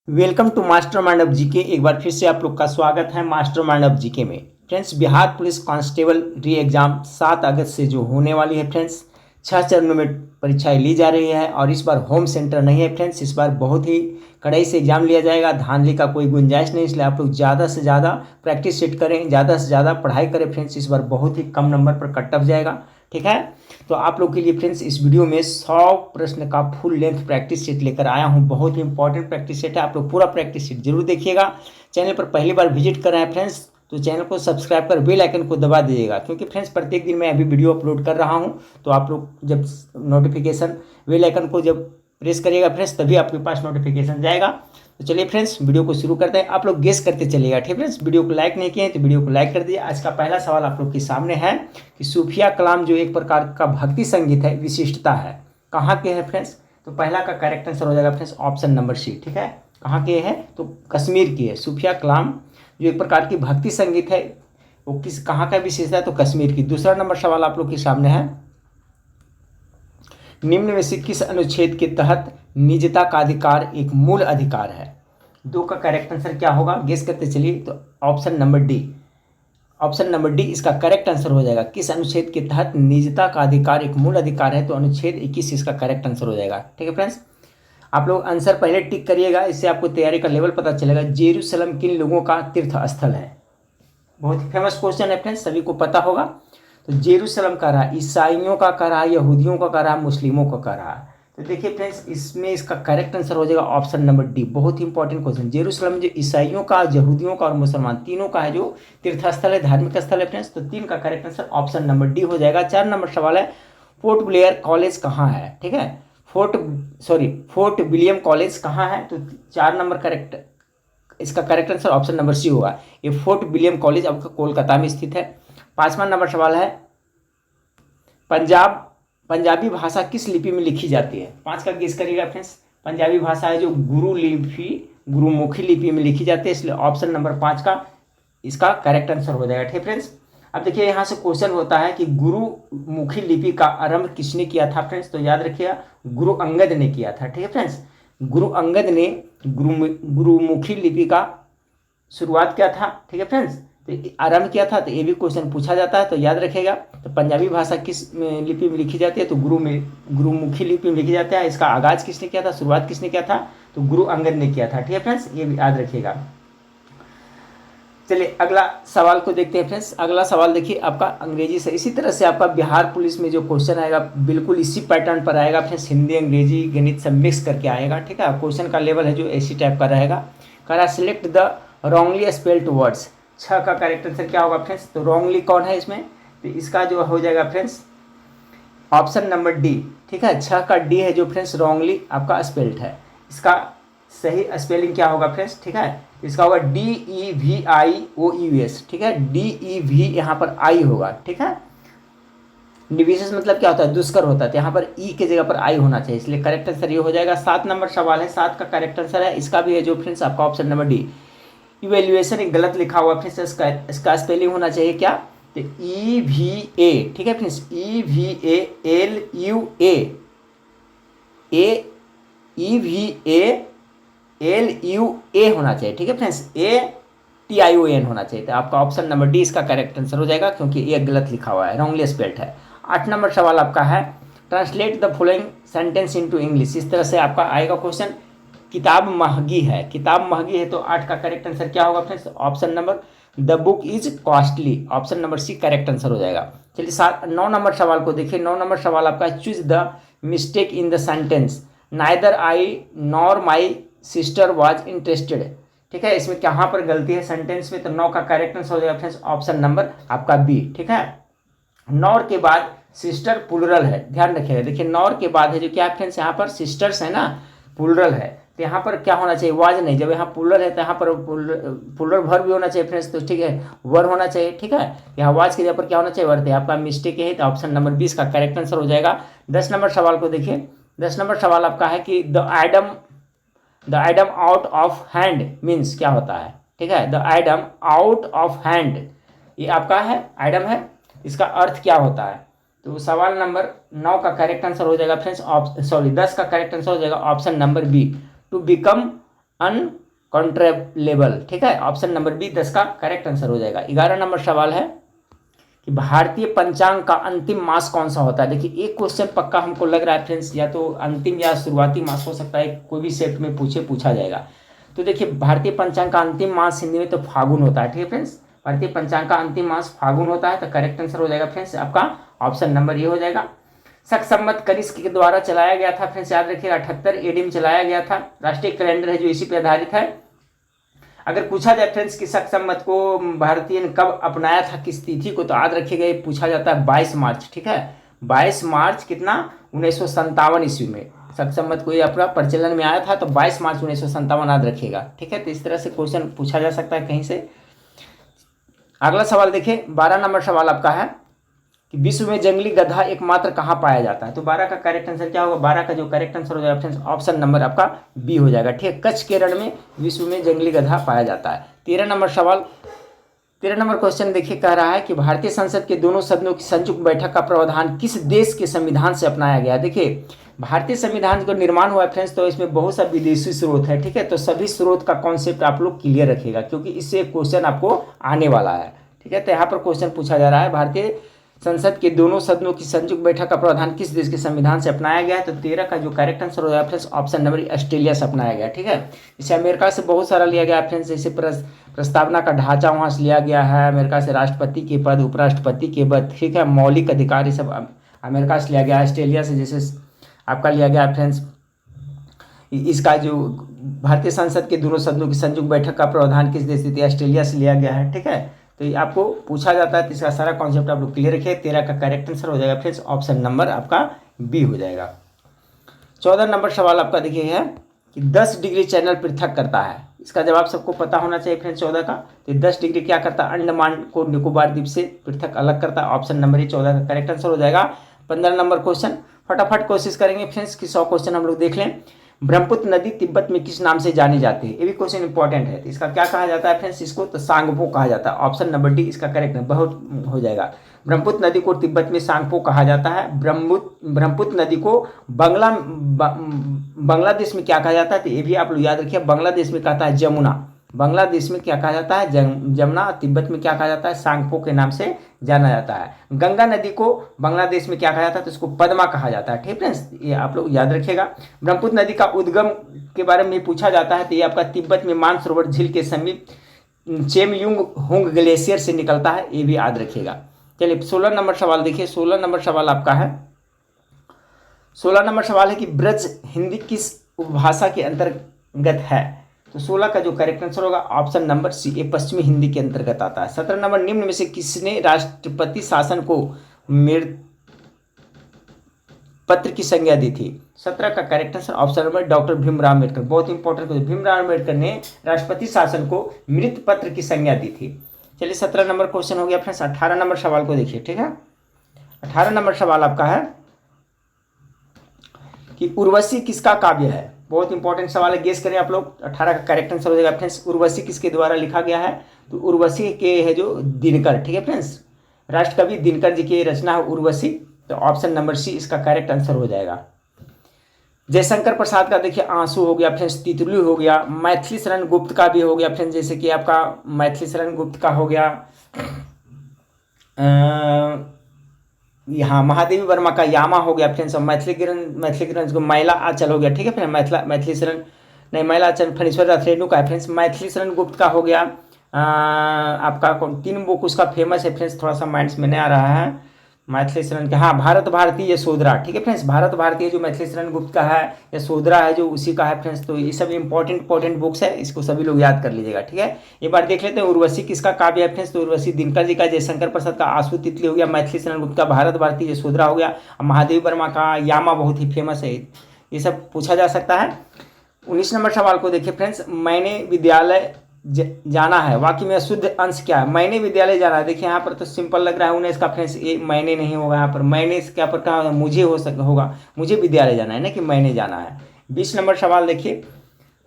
Welcome to Master Mind of GK. एक बार फिर से आप लोग का स्वागत है मास्टर माइंड ऑफ जीके में। Friends, Bihar police constable re exam 7 अगस्त से जो होने वाली है फ्रेंड्स, 6 चरणों में परीक्षाएं ली जा रही है और इस बार होम सेंटर नहीं है फ्रेंड्स। इस बार बहुत ही कड़ाई से एग्जाम लिया जाएगा, धांधली का कोई गुंजाइश नहीं। इसलिए आप लोग ज़्यादा से ज़्यादा प्रैक्टिस सेट करें, ज़्यादा से ज़्यादा पढ़ाई करें फ्रेंड्स। इस बार बहुत ही कम नंबर पर कट ऑफ जाएगा, ठीक है। तो आप लोग के लिए फ्रेंड्स इस वीडियो में 100 प्रश्न का फुल लेंथ प्रैक्टिस सेट लेकर आया हूं। बहुत ही इंपॉर्टेंट प्रैक्टिस सेट है, आप लोग पूरा प्रैक्टिस सेट जरूर देखिएगा। चैनल पर पहली बार विजिट कर रहे हैं फ्रेंड्स तो चैनल को सब्सक्राइब कर बेल आइकन को दबा दीजिएगा, क्योंकि फ्रेंड्स प्रत्येक दिन मैं अभी वीडियो अपलोड कर रहा हूं। तो आप लोग जब नोटिफिकेशन बेल आइकन को जब प्रेस करिएगा फ्रेंड्स, तभी आपके पास नोटिफिकेशन जाएगा। तो चलिए फ्रेंड्स वीडियो को शुरू करते हैं। आप लोग गेस करते चलिएगा, ठीक फ्रेंड्स। वीडियो को लाइक नहीं किए तो वीडियो को लाइक कर दीजिए। आज का पहला सवाल आप लोग के सामने है कि सूफिया कलाम जो एक प्रकार का भक्ति संगीत है, विशिष्टता है, कहाँ के है फ्रेंड्स। तो पहला का करेक्ट आंसर हो जाएगा फ्रेंड्स ऑप्शन नंबर सी, ठीक है। कहाँ के है तो कश्मीर की है। सूफिया कलाम जो एक प्रकार की भक्ति संगीत है वो कहाँ का विशेषता है तो कश्मीर की। दूसरा नंबर सवाल आप लोग के सामने है, निम्न में से किस अनुच्छेद के तहत निजता का अधिकार एक मूल अधिकार है। दो का करेक्ट आंसर क्या होगा, गेस करते चलिए। तो option number D, option number D इसका करेक्ट आंसर हो जाएगा। किस अनुच्छेद के तहत निजता का अधिकार एक मूल अधिकार है तो अनुच्छेद 21 इसका करेक्ट आंसर हो जाएगा, ठीक है फ्रेंड्स। आप लोग आंसर पहले टिक करिएगा, इससे आपको तैयारी का लेवल पता चलेगा। जेरूसलम किन लोगों का तीर्थ स्थल है, बहुत ही फेमस क्वेश्चन है फ्रेंड्स, सभी को पता होगा। तो जेरूसलम का रहा, ईसाइयों का कर रहा, यहूदियों का कर रहा, मुस्लिमों का कर रहा। तो देखिए फ्रेंड्स इसमें इसका करेक्ट आंसर हो जाएगा ऑप्शन नंबर डी। बहुत ही इंपॉर्टेंट क्वेश्चन। जेरूसलम जो ईसाइयों का, यहूदियों का और मुसलमान तीनों का है जो तीर्थ स्थल है, धार्मिक स्थल है फ्रेंड्स। तो 3 का correct answer option number D हो जाएगा। 4 नंबर सवाल है, फोर्ट ब्लेयर कॉलेज कहाँ है, ठीक है। फोर्ट विलियम कॉलेज कहाँ है तो 4 नंबर करेक्ट, इसका correct answer option number C होगा। ये फोर्ट विलियम कॉलेज आपका कोलकाता में स्थित है। 5वां नंबर सवाल है, पंजाबी भाषा किस लिपि में लिखी जाती है। 5 का गेस करिएगा फ्रेंड्स। पंजाबी भाषा है जो गुरुमुखी लिपि में लिखी जाती है, इसलिए ऑप्शन नंबर 5 का इसका करेक्ट आंसर हो जाएगा, ठीक फ्रेंड्स। अब देखिए यहाँ से क्वेश्चन होता है कि गुरुमुखी लिपि का आरंभ किसने किया था फ्रेंड्स। तो याद रखिएगा गुरु अंगद ने किया था, ठीक है फ्रेंड्स। गुरु अंगद ने गुरुमुखी लिपि का शुरुआत किया था, ठीक है फ्रेंड्स। तो आरंभ किया था, तो ये भी क्वेश्चन पूछा जाता है, तो याद रखेगा। तो पंजाबी भाषा किस लिपि में लिखी जाती है तो गुरुमुखी लिपि में लिखी जाती है। इसका आगाज किसने किया था, शुरुआत किसने किया था तो गुरु अंगद ने किया था, ठीक है फ्रेंड्स, ये भी याद रखिएगा। चलिए अगला सवाल को देखते हैं फ्रेंड्स। अगला सवाल देखिए आपका अंग्रेजी से, इसी तरह से आपका बिहार पुलिस में जो क्वेश्चन आएगा बिल्कुल इसी पैटर्न पर आएगा फ्रेंड्स। हिंदी अंग्रेजी गणित सब मिक्स करके आएगा, ठीक है। क्वेश्चन का लेवल है जो इसी टाइप का रहेगा। करा select the wrongly spelled words. 6 का करेक्ट आंसर क्या होगा फ्रेंड्स। तो रॉन्गली कौन है इसमें, तो इसका जो हो जाएगा फ्रेंड्स ऑप्शन नंबर डी, ठीक है। 6 का डी है जो फ्रेंड्स रॉन्गली आपका स्पेल्ड है। इसका सही स्पेलिंग क्या होगा फ्रेंड्स, ठीक है। इसका होगा DEVIOUS, ठीक है। DEV यहाँ पर आई होगा, ठीक है। डिविशस मतलब क्या होता है, दुष्कर होता है, तो यहाँ पर ई के जगह पर आई होना चाहिए, इसलिए करेक्ट आंसर ये हो जाएगा। 7 नंबर सवाल है, 7 का करेक्ट आंसर है, इसका भी है जो फ्रेंड्स आपका ऑप्शन नंबर डी। इवेल्युएशन एक गलत लिखा हुआ फ्रेंड्स, इसका स्पेलिंग होना चाहिए क्या तो EVA, ठीक है फ्रेंड्स। EVALUA होना चाहिए, ठीक है फ्रेंड्स। ATION होना चाहिए, तो आपका ऑप्शन नंबर डी इसका करेक्ट आंसर हो जाएगा, क्योंकि ये गलत लिखा हुआ है, रॉन्गली स्पेल्ड है। 8 नंबर सवाल आपका है, translate the following sentence into English. इस तरह से आपका आएगा क्वेश्चन। किताब महंगी है, किताब महंगी है, तो 8 का करेक्ट आंसर क्या होगा friends option number the book is costly, option number C correct answer हो जाएगा। चलिए 9 नंबर सवाल को देखिए। 9 नंबर सवाल आपका, choose the mistake in the sentence neither I nor my sister was interested, ठीक है। इसमें कहाँ पर गलती है सेंटेंस में, तो 9 का करेक्ट आंसर हो जाएगा फ्रेंड्स ऑप्शन नंबर आपका बी, ठीक है। नॉर के बाद सिस्टर प्लूरल है, ध्यान रखिएगा। देखिए नॉर के बाद है जो क्या फ्रेंड्स यहाँ पर सिस्टर्स है ना, प्लूरल है, तो यहाँ पर क्या होना चाहिए, वाज नहीं। जब यहाँ प्लूरल है तो यहाँ पर प्लूरल वर्ब भी होना चाहिए फ्रेंड्स, तो ठीक है वर होना चाहिए, ठीक है। यहाँ वाज की जगह पर क्या होना चाहिए, वर्ब। आपका मिस्टेक है, तो ऑप्शन नंबर 20 का करेक्ट आंसर हो जाएगा। 10 नंबर सवाल को देखिए। 10 नंबर सवाल आपका है कि the item out of hand means क्या होता है, ठीक है। The item out of hand, ये आपका है आइटम है, इसका अर्थ क्या होता है। तो सवाल नंबर 9 का करेक्ट आंसर हो जाएगा फ्रेंड्स 10 का करेक्ट आंसर हो जाएगा option number B, to become uncontrollable, ठीक है। ऑप्शन नंबर बी 10 का करेक्ट आंसर हो जाएगा। 11 नंबर सवाल है कि भारतीय पंचांग का अंतिम मास कौन सा होता है। देखिए एक क्वेश्चन पक्का हमको लग रहा है फ्रेंड्स, या तो अंतिम या शुरुआती मास हो सकता है, कोई भी सेट में पूछा जाएगा। तो देखिए भारतीय पंचांग का अंतिम मास हिंदी में तो फागुन होता है, ठीक है फ्रेंड्स। भारतीय पंचांग का अंतिम मास फागुन होता है, तो करेक्ट आंसर हो जाएगा फ्रेंड्स आपका ऑप्शन नंबर ये हो जाएगा। शक संवत कनिष्क के द्वारा चलाया गया था फ्रेंड्स, याद रखिएगा 78 एडी में चलाया गया था। राष्ट्रीय कैलेंडर है जो इसी पे आधारित है। अगर पूछा जाए फ्रेंड्स कि शक संवत को भारतीय ने कब अपनाया था, किस तिथि को, तो याद रखिएगा ये पूछा जाता है 22 मार्च, ठीक है। 22 मार्च कितना 1957 ईस्वी में शक संवत को ये अपना प्रचलन में आया था, तो 22 मार्च 1957 याद रखिएगा, ठीक है। तो इस तरह से क्वेश्चन पूछा जा सकता है कहीं से। अगला सवाल देखिए 12 नंबर सवाल आपका है कि विश्व में जंगली गधा एकमात्र कहाँ पाया जाता है। तो 12 का करेक्ट आंसर क्या होगा, 12 का जो करेक्ट आंसर हो जाएगा फ्रेंड्स ऑप्शन नंबर आपका बी हो जाएगा, ठीक है। कच्छ केरल में विश्व में जंगली गधा पाया जाता है। 13 नंबर सवाल, 13 नंबर क्वेश्चन देखिए कह रहा है कि भारतीय संसद के दोनों सदनों की संयुक्त बैठक का प्रावधान किस देश के संविधान से अपनाया गया। देखिए भारतीय संविधान का निर्माण हुआ है फ्रेंड्स, तो इसमें बहुत सा विदेशी स्रोत है, ठीक है। तो सभी स्रोत का कॉन्सेप्ट आप लोग क्लियर रखिएगा, क्योंकि इससे क्वेश्चन आपको आने वाला है, ठीक है। तो यहाँ पर क्वेश्चन पूछा जा रहा है भारतीय संसद के दोनों सदनों की संयुक्त बैठक का प्रावधान किस देश के संविधान से अपनाया गया है। तो 13 का जो करेक्ट आंसर हो जाएगा फ्रेंड्स ऑप्शन नंबर ऑस्ट्रेलिया से अपनाया गया, ठीक है। इसे अमेरिका से बहुत सारा लिया गया फ्रेंड्स, जैसे प्रस्तावना का ढांचा वहाँ से लिया गया है, अमेरिका से राष्ट्रपति के पद, उपराष्ट्रपति के पद, ठीक है, मौलिक अधिकार, ये सब अमेरिका से लिया गया है। ऑस्ट्रेलिया से जैसे आपका लिया गया फ्रेंड्स इसका जो भारतीय संसद के दोनों सदनों की संयुक्त बैठक का प्रावधान किस देश से, ऑस्ट्रेलिया से लिया गया है, ठीक है। तो ये आपको पूछा जाता है, तो इसका सारा कॉन्सेप्ट आप लोग क्लियर रखिए। 13 का करेक्ट आंसर हो जाएगा फ्रेंड्स ऑप्शन नंबर आपका बी हो जाएगा। 14 नंबर सवाल आपका देखिए है कि 10 डिग्री चैनल पृथक करता है। इसका जवाब सबको पता होना चाहिए फ्रेंड्स 14 का। तो 10 डिग्री क्या करता है, अंडमान को निकोबार द्वीप से पृथक अलग करता है। ऑप्शन नंबर 14 का करेक्ट आंसर हो जाएगा। 15 नंबर क्वेश्चन फटाफट कोशिश करेंगे फ्रेंड्स कि 100 क्वेश्चन हम लोग देख लें। ब्रह्मपुत्र नदी तिब्बत में किस नाम से जानी जाती है, ये भी क्वेश्चन इंपॉर्टेंट है। तो इसका क्या कहा जाता है फ्रेंड्स, इसको तो सांगपो कहा जाता है। ऑप्शन नंबर डी इसका करेक्ट बहुत हो जाएगा। ब्रह्मपुत्र नदी को तिब्बत में सांगपो कहा जाता है। ब्रह्मपुत्र नदी को बांग्लादेश में क्या कहा जाता है, तो ये भी आप लोग याद रखिए। बांग्लादेश में कहता है जमुना, बांग्लादेश में क्या कहा जाता है जमुना, तिब्बत में क्या कहा जाता है सांगपो के नाम से जाना जाता है। गंगा नदी को बांग्लादेश में क्या कहा जाता है, तो इसको पद्मा कहा जाता है, ठीक फ्रेंड्स, ये आप लोग याद रखिएगा। ब्रह्मपुत्र नदी का उद्गम के बारे में पूछा जाता है, तो ये आपका तिब्बत में मानसरोवर झील के समीप चेमयुंग हुंग ग्लेशियर से निकलता है, ये भी याद रखिएगा। चलिए 16 नंबर सवाल देखिए। 16 नंबर सवाल आपका है, 16 नंबर सवाल है कि ब्रज हिंदी किस उपभाषा के अंतर्गत है। तो 16 का जो करेक्ट आंसर होगा ऑप्शन नंबर सी, ये पश्चिमी हिंदी के अंतर्गत आता है। 17 नंबर, निम्न में से किसने राष्ट्रपति शासन को मृत पत्र की संज्ञा दी थी। 17 का correct answer option number doctor Bhimrao Ambedkar. बहुत इंपॉर्टेंट क्वेश्चन, भीमराव अम्बेडकर ने राष्ट्रपति शासन को मृत पत्र की संज्ञा दी थी। चलिए 17 नंबर क्वेश्चन हो गया फ्रेंड्स। 18 नंबर सवाल को देखिए, ठीक है। 18 नंबर सवाल आपका है कि उर्वशी किसका काव्य है। बहुत इंपॉर्टेंट सवाल है, गेस करें आप लोग। 18 का करेक्ट आंसर हो जाएगा फ्रेंड्स उर्वशी किसके द्वारा लिखा गया है, तो उर्वशी के है जो दिनकर, ठीक है फ्रेंड्स, राष्ट्रकवि दिनकर जी की रचना है उर्वशी। तो ऑप्शन नंबर सी इसका करेक्ट आंसर हो जाएगा। जयशंकर प्रसाद का देखिए आंसू हो गया फ्रेंड्स, तितली हो गया। मैथिली शरण गुप्त का भी हो गया फ्रेंड्स, जैसे कि आपका मैथिली शरण गुप्त का हो गया। यहाँ महादेवी वर्मा का यामा हो गया फ्रेंड्स, और मैथिली किरण को मैला आंचल हो गया, ठीक है फ्रेंड्स। मैथिली शरण नहीं, मैला आंचल फणीश्वर रथ रेणु का है फ्रेंड्स। मैथिली शरण गुप्त का हो गया आपका 3 बुक उसका फेमस है फ्रेंड्स, थोड़ा सा माइंड्स में नहीं आ रहा है मैथिली शरण के। हाँ, भारत भारती यशोधरा, ठीक है फ्रेंड्स। भारत भारती जो मैथिली शरण गुप्त का है, यशोधरा है जो उसी का है फ्रेंड्स। तो ये सब इंपॉर्टेंट बुक्स है, इसको सभी लोग याद कर लीजिएगा, ठीक है। एक बार देख लेते हैं उर्वशी किसका काव्य है फ्रेंड्स। तो उर्वशी दिनकर जी का, जयशंकर प्रसाद का आंसू तितली हो गया, मैथिली शरण गुप्त का भारत भारती यशोधरा हो गया, महादेवी वर्मा का यामा बहुत ही फेमस है। ये सब पूछा जा सकता है। 19 नंबर सवाल को देखिए फ्रेंड्स। मैंने विद्यालय जाना है, वाक्य में शुद्ध अंश क्या है। मैंने विद्यालय जाना है, देखिए यहाँ पर तो सिंपल लग रहा है 19 का फ्रेंड्स, ये मैंने नहीं होगा यहाँ पर, मैंने क्या पर कहा मुझे होगा, मुझे विद्यालय जाना है ना कि मैंने जाना है। 20 नंबर सवाल देखिए।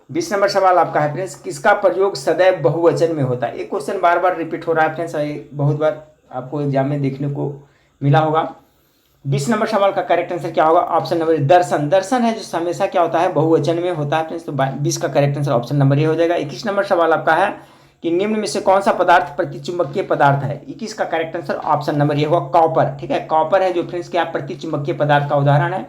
20 नंबर सवाल आपका है फ्रेंड्स, किसका प्रयोग सदैव बहुवचन में होता है। एक क्वेश्चन बार बार रिपीट हो रहा है फ्रेंड्स, बहुत बार आपको एग्जाम में देखने को मिला होगा। 20 नंबर सवाल का करेक्ट आंसर क्या होगा? ऑप्शन नंबर दर्शन। दर्शन है जो हमेशा क्या होता है? बहुवचन में होता है फ्रेंड्स। तो 20 का correct answer option number A हो जाएगा। 21 नंबर सवाल आपका है कि निम्न में से कौन सा पदार्थ प्रतिचुंबकीय पदार्थ है? 21 का correct answer option number A होगा कॉपर। ठीक है, कॉपर है जो फ्रेंड्स क्या प्रतिचुंबकीय पदार्थ का उदाहरण है।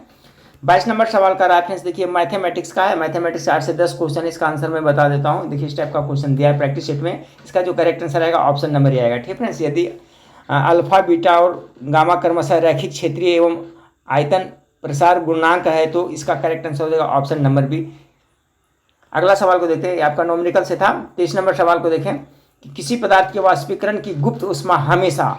22 नंबर सवाल का रेफरेंस देखिए मैथमेटिक्स का है। मैथमेटिक्स 8 से 10 क्वेश्चन, इसका आंसर मैं बता देता हूँ। देखिए इस टाइप का क्वेश्चन दिया है प्रैक्टिस सेट में। इसका जो करेक्ट आंसर आएगा ऑप्शन नंबर ए आएगा। ठीक फ्रेंड्स, यदि अल्फा बीटा और गामा क्रमशः रैखिक क्षेत्रीय एवं आयतन प्रसार गुणांक है तो इसका करेक्ट आंसर हो जाएगा ऑप्शन नंबर बी। अगला सवाल को देखते हैं, आपका नॉमिनिकल से था। 23 नंबर सवाल को देखें कि किसी पदार्थ के वाष्पीकरण की गुप्त ऊष्मा हमेशा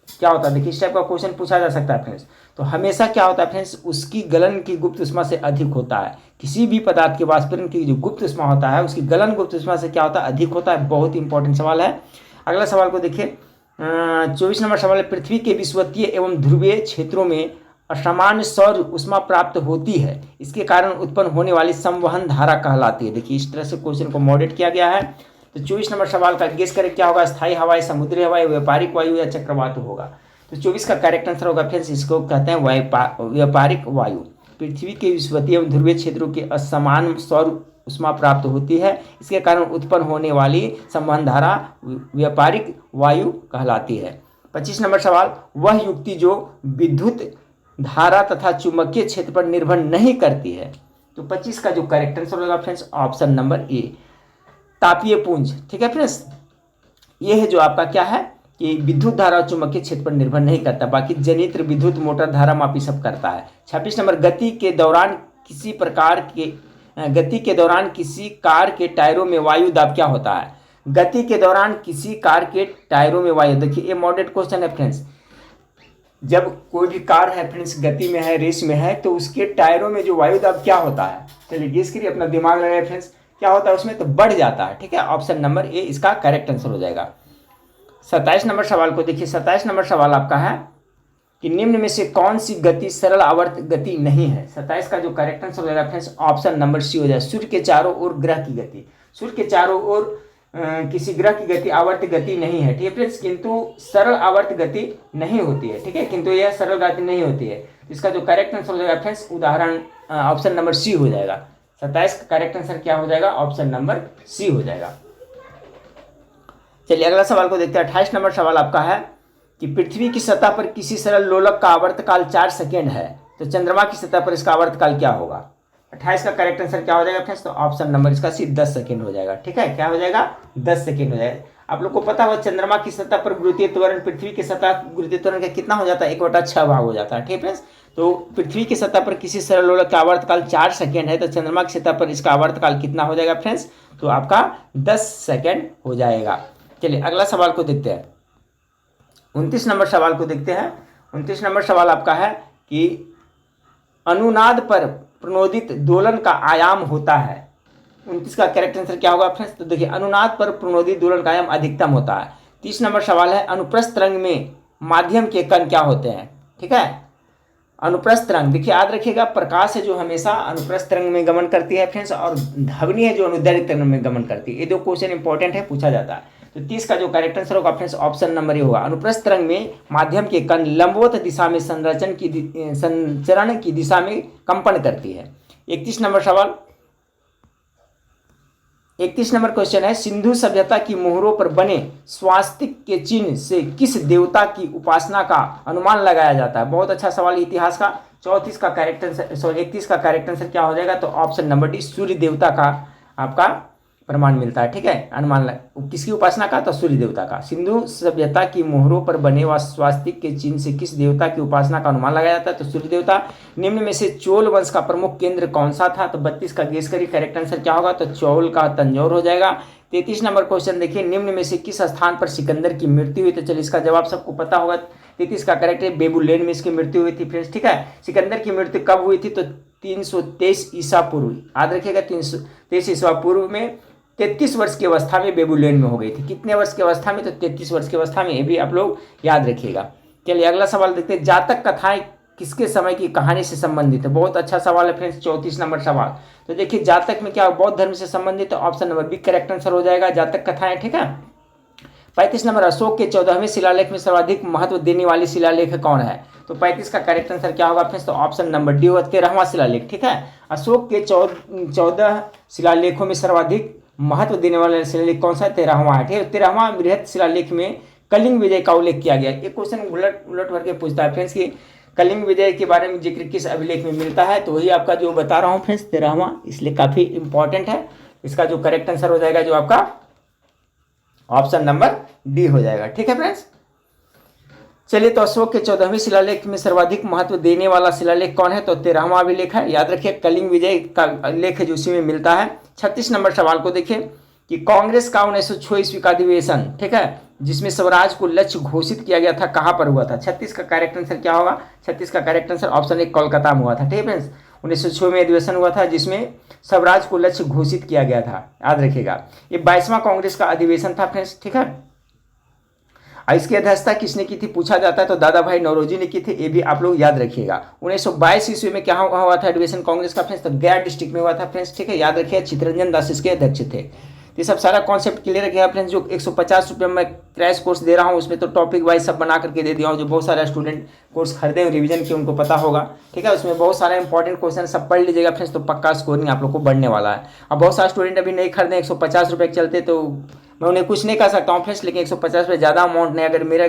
क्या होता है? देखिए इस टाइप का क्वेश्चन पूछा जा सकता है फ्रेंड्स। तो हमेशा क्या होता है फ्रेंड्स? उसकी गलन की गुप्त ऊष्मा से अधिक होता है। किसी भी पदार्थ के वाष्पीकरण की जो गुप्त ऊष्मा होता है उसकी गलन गुप्त ऊष्मा से क्या होता है? अधिक होता है। बहुत ही इंपॉर्टेंट सवाल है। अगला सवाल को देखिए, 24 नंबर सवाल है, पृथ्वी के विषुवतीय एवं ध्रुवीय क्षेत्रों में असामान्य सौर ऊष्मा प्राप्त होती है, इसके कारण उत्पन्न होने वाली संवहन धारा कहलाती है। देखिए इस तरह से क्वेश्चन को मॉडरेट किया गया है। तो 24 नंबर सवाल का गेस करें क्या होगा? स्थायी हवाएं, समुद्री हवाएं, व्यापारिक वायु या चक्रवात होगा? तो 24 का करेक्ट आंसर होगा फ्रेंड्स, इसको कहते हैं व्यापारिक वायु। पृथ्वी के विषुवतीय एवं ध्रुवीय क्षेत्रों के असमान सौर ऊष्मा प्राप्त होती है, इसके कारण उत्पन्न होने वाली संवहन धारा व्यापारिक वायु कहलाती है। 25 नंबर सवाल, वह युक्ति जो विद्युत धारा तथा चुंबकीय क्षेत्र पर निर्भर नहीं करती है। तो 25 का जो करेक्ट आंसर होगा फ्रेंड्स ऑप्शन नंबर ए, तापीय पुंज। ठीक है फ्रेंड्स, ये है जो आपका क्या है कि विद्युत धारा और चुंबकीय क्षेत्र पर निर्भर नहीं करता, बाकी जनित्र, विद्युत, मोटर, धारा मापी सब करता है। 26 नंबर, गति के दौरान किसी कार के टायरों में वायु दाब क्या होता है? गति के दौरान किसी कार के टायरों में वायु, देखिए ये मॉडरेट क्वेश्चन है फ्रेंड्स। जब कोई भी कार है फ्रेंड्स गति में है, रेस में है, तो उसके टायरों में जो वायु दाब क्या होता है? चलिए गेस करिए, अपना दिमाग लगाइए फ्रेंड्स, क्या होता है उसमें? तो बढ़ जाता है। ठीक है, ऑप्शन नंबर ए इसका करेक्ट आंसर हो जाएगा। 27 नंबर सवाल को देखिए। 27 नंबर सवाल आपका है कि निम्न में से कौन सी गति सरल आवर्त गति नहीं है? 27 का जो करेक्ट आंसर हो जाएगा फ्रेंड्स ऑप्शन नंबर सी हो जाएगा, सूर्य के चारों ओर ग्रह की गति। सूर्य के चारों ओर किसी ग्रह की गति आवर्त गति नहीं है। ठीक है फ्रेंड्स, किंतु सरल आवर्त गति नहीं होती है। ठीक है, किंतु यह सरल गति नहीं होती है। इसका जो करेक्ट आंसर हो जाएगा फ्रेंड्स उदाहरण ऑप्शन नंबर सी हो जाएगा। 27 का करेक्ट आंसर क्या हो जाएगा? ऑप्शन नंबर सी हो जाएगा। चलिए अगला सवाल को देखते हैं। 28 नंबर सवाल आपका है कि पृथ्वी की सतह पर किसी सरल लोलक का आवर्तकाल 4 सेकेंड है, तो चंद्रमा की सतह पर इसका आवर्तकाल क्या होगा? 28 का करेक्ट आंसर क्या हो जाएगा फ्रेंड्स? तो ऑप्शन नंबर इसका सी 10 सेकेंड हो जाएगा। ठीक है, क्या हो जाएगा? 10 सेकेंड हो जाएगा। आप लोग को पता होगा चंद्रमा की सतह पर गुरुत्वीय त्वरण पृथ्वी की सतह गुरुत्वीय त्वरण का कितना हो जाता है? 1/6 भाग हो जाता है। ठीक है फ्रेंड्स, तो पृथ्वी की सतह पर किसी सरल लोलक का आवर्तकाल 4 सेकेंड है, तो चंद्रमा की सतह पर इसका आवर्तकाल कितना हो जाएगा फ्रेंड्स? तो आपका 10 सेकेंड हो जाएगा। चलिए अगला सवाल को देखते हैं। 29 नंबर सवाल को देखते हैं। 29 नंबर सवाल आपका है कि अनुनाद पर प्रणोदित दोलन का आयाम होता है। 29 का करेक्ट आंसर क्या होगा फ्रेंड्स? तो देखिए अनुनाद पर प्रणोदित दोलन का आयाम अधिकतम होता है। 30 नंबर सवाल है, अनुप्रस्थ तरंग में माध्यम के कण क्या होते हैं? ठीक है, अनुप्रस्थ तरंग देखिए याद रखिएगा, प्रकाश है जो हमेशा अनुप्रस्थ तरंग में गमन करती है फ्रेंड्स, और ध्वनि है जो अनुदैर्घ्य तरंग में गमन करती है। ये दो क्वेश्चन इंपॉर्टेंट है, पूछा जाता है। तो 30 का जो करेक्ट आंसर होगा फ्रेंड्स ऑप्शन नंबर ए होगा। अनुप्रस्थ तरंग में माध्यम के कण लंबवत दिशा में संचरण की दिशा में कंपन करती है। 31 नंबर सवाल, 31 नंबर क्वेश्चन है, सिंधु सभ्यता की मोहरों पर बने स्वास्तिक के चिन्ह से किस देवता की उपासना का अनुमान लगाया जाता है? बहुत अच्छा सवाल इतिहास का। 31 का करेक्ट आंसर क्या हो जाएगा? तो ऑप्शन नंबर डी, सूर्य देवता का आपका प्रमाण मिलता है। ठीक है, अनुमान किसकी उपासना का? तो सूर्य देवता का। सिंधु सभ्यता की मोहरों पर बने व स्वास्तिक के चिन्ह से किस देवता की उपासना का अनुमान लगाया जाता है? तो सूर्य देवता। निम्न में से चोल वंश का प्रमुख केंद्र कौन सा था? तो 32 का गेस करिए, करेक्ट आंसर क्या होगा? तो चौल का तंजौर हो जाएगा। 33 नंबर क्वेश्चन देखिए, निम्न में से किस स्थान पर सिकंदर की मृत्यु हुई? तो चलिए इसका जवाब सबको पता होगा। 33 का करेक्ट है, बेबुलेन में इसकी मृत्यु हुई थी फ्रेंड्स। ठीक है, सिकंदर की मृत्यु कब हुई थी? तो 323 ईसा पूर्व, याद रखिएगा 323 ईसा पूर्व में 33 वर्ष की अवस्था में बेबुलेन में हो गई थी। कितने वर्ष की अवस्था में? तो 33 वर्ष की अवस्था में, ये भी आप लोग याद रखिएगा। चलिए अगला सवाल देखते हैं, जातक कथाएं किसके समय की कहानी से संबंधित है? बहुत अच्छा सवाल है फ्रेंड्स। 34 नंबर सवाल, तो देखिए जातक में क्या बौद्ध धर्म से संबंधित है, option number B correct answer हो जाएगा, जातक कथाएं। ठीक है, 35 नंबर, अशोक के 14वें शिलालेख में सर्वाधिक महत्व देने वाली शिलालेख कौन है? तो 35 का करेक्ट आंसर क्या होगा फ्रेंड्स? तो ऑप्शन नंबर डी होगा 13वां शिलालेख। ठीक है, अशोक के 14 शिलालेखों में सर्वाधिक महत्व देने वाला शिलालेख कौन सा है? 13वां है। ठीक है, 13वां बृहत शिलालेख में कलिंग विजय का उल्लेख किया गया। एक क्वेश्चन उलट उलट करके पूछता है फ्रेंड्स कि कलिंग विजय के बारे में जिक्र किस अभिलेख में मिलता है? तो वही आपका जो बता रहा हूँ फ्रेंड्स 13वां, इसलिए काफी इंपॉर्टेंट है। इसका जो करेक्ट आंसर हो जाएगा जो आपका ऑप्शन नंबर डी हो जाएगा। ठीक है फ्रेंड्स, चलिए तो अशोक के 14वें शिलालेख में सर्वाधिक महत्व देने वाला शिलालेख कौन है? तो 13वां अभिलेख है। याद रखिए कलिंग विजय का लेख है जो उसी में मिलता है। 36 नंबर सवाल को देखिए कि कांग्रेस का 1906 ईस्वी का अधिवेशन, ठीक है, जिसमें स्वराज को लक्ष्य घोषित किया गया था, कहां पर हुआ था? 36 का करेक्ट आंसर क्या होगा? 36 का correct answer option A Kolkata में हुआ था। ठीक है फ्रेंड्स, 1906 में अधिवेशन हुआ था जिसमें स्वराज को लक्ष्य घोषित किया गया था। याद रखिएगा ये 22वां कांग्रेस का अधिवेशन था फ्रेंड्स। ठीक है, इसकी अध्यक्षता किसने की थी पूछा जाता है? तो दादा भाई नौरोजी ने की थी। ये भी आप लोग याद रखिएगा। 1922 ईस्वी में क्या हुआ था अधिवेशन कांग्रेस का फ्रेंड्स? तो गया डिस्ट्रिक्ट में हुआ था फ्रेंड्स। ठीक है, याद रखिए चित्तरंजन दास इसके अध्यक्ष थे। ये सब सारा कॉन्सेप्ट क्लियर रखिएगा फ्रेंड्स। जो 150 रुपये में क्रैश कोर्स दे रहा हूँ उसमें तो टॉपिक वाइज सब बना करके दे दिया हूँ। जो बहुत सारे स्टूडेंट कोर्स खरीदे हैं रिवीजन के उनको पता होगा। ठीक है, उसमें बहुत सारे इंपॉर्टेंट क्वेश्चन सब पढ़ लीजिएगा फ्रेंड्स, तो पक्का स्कोरिंग आप लोग को बढ़ने वाला है। अब बहुत सारे स्टूडेंट अभी नहीं खरीदे 150 रुपये के चलते, तो मैं उन्हें कुछ नहीं कह सकता हूँ फ्रेंड्स, लेकिन 150 रुपये ज़्यादा अमाउंट नहीं। अगर मेरा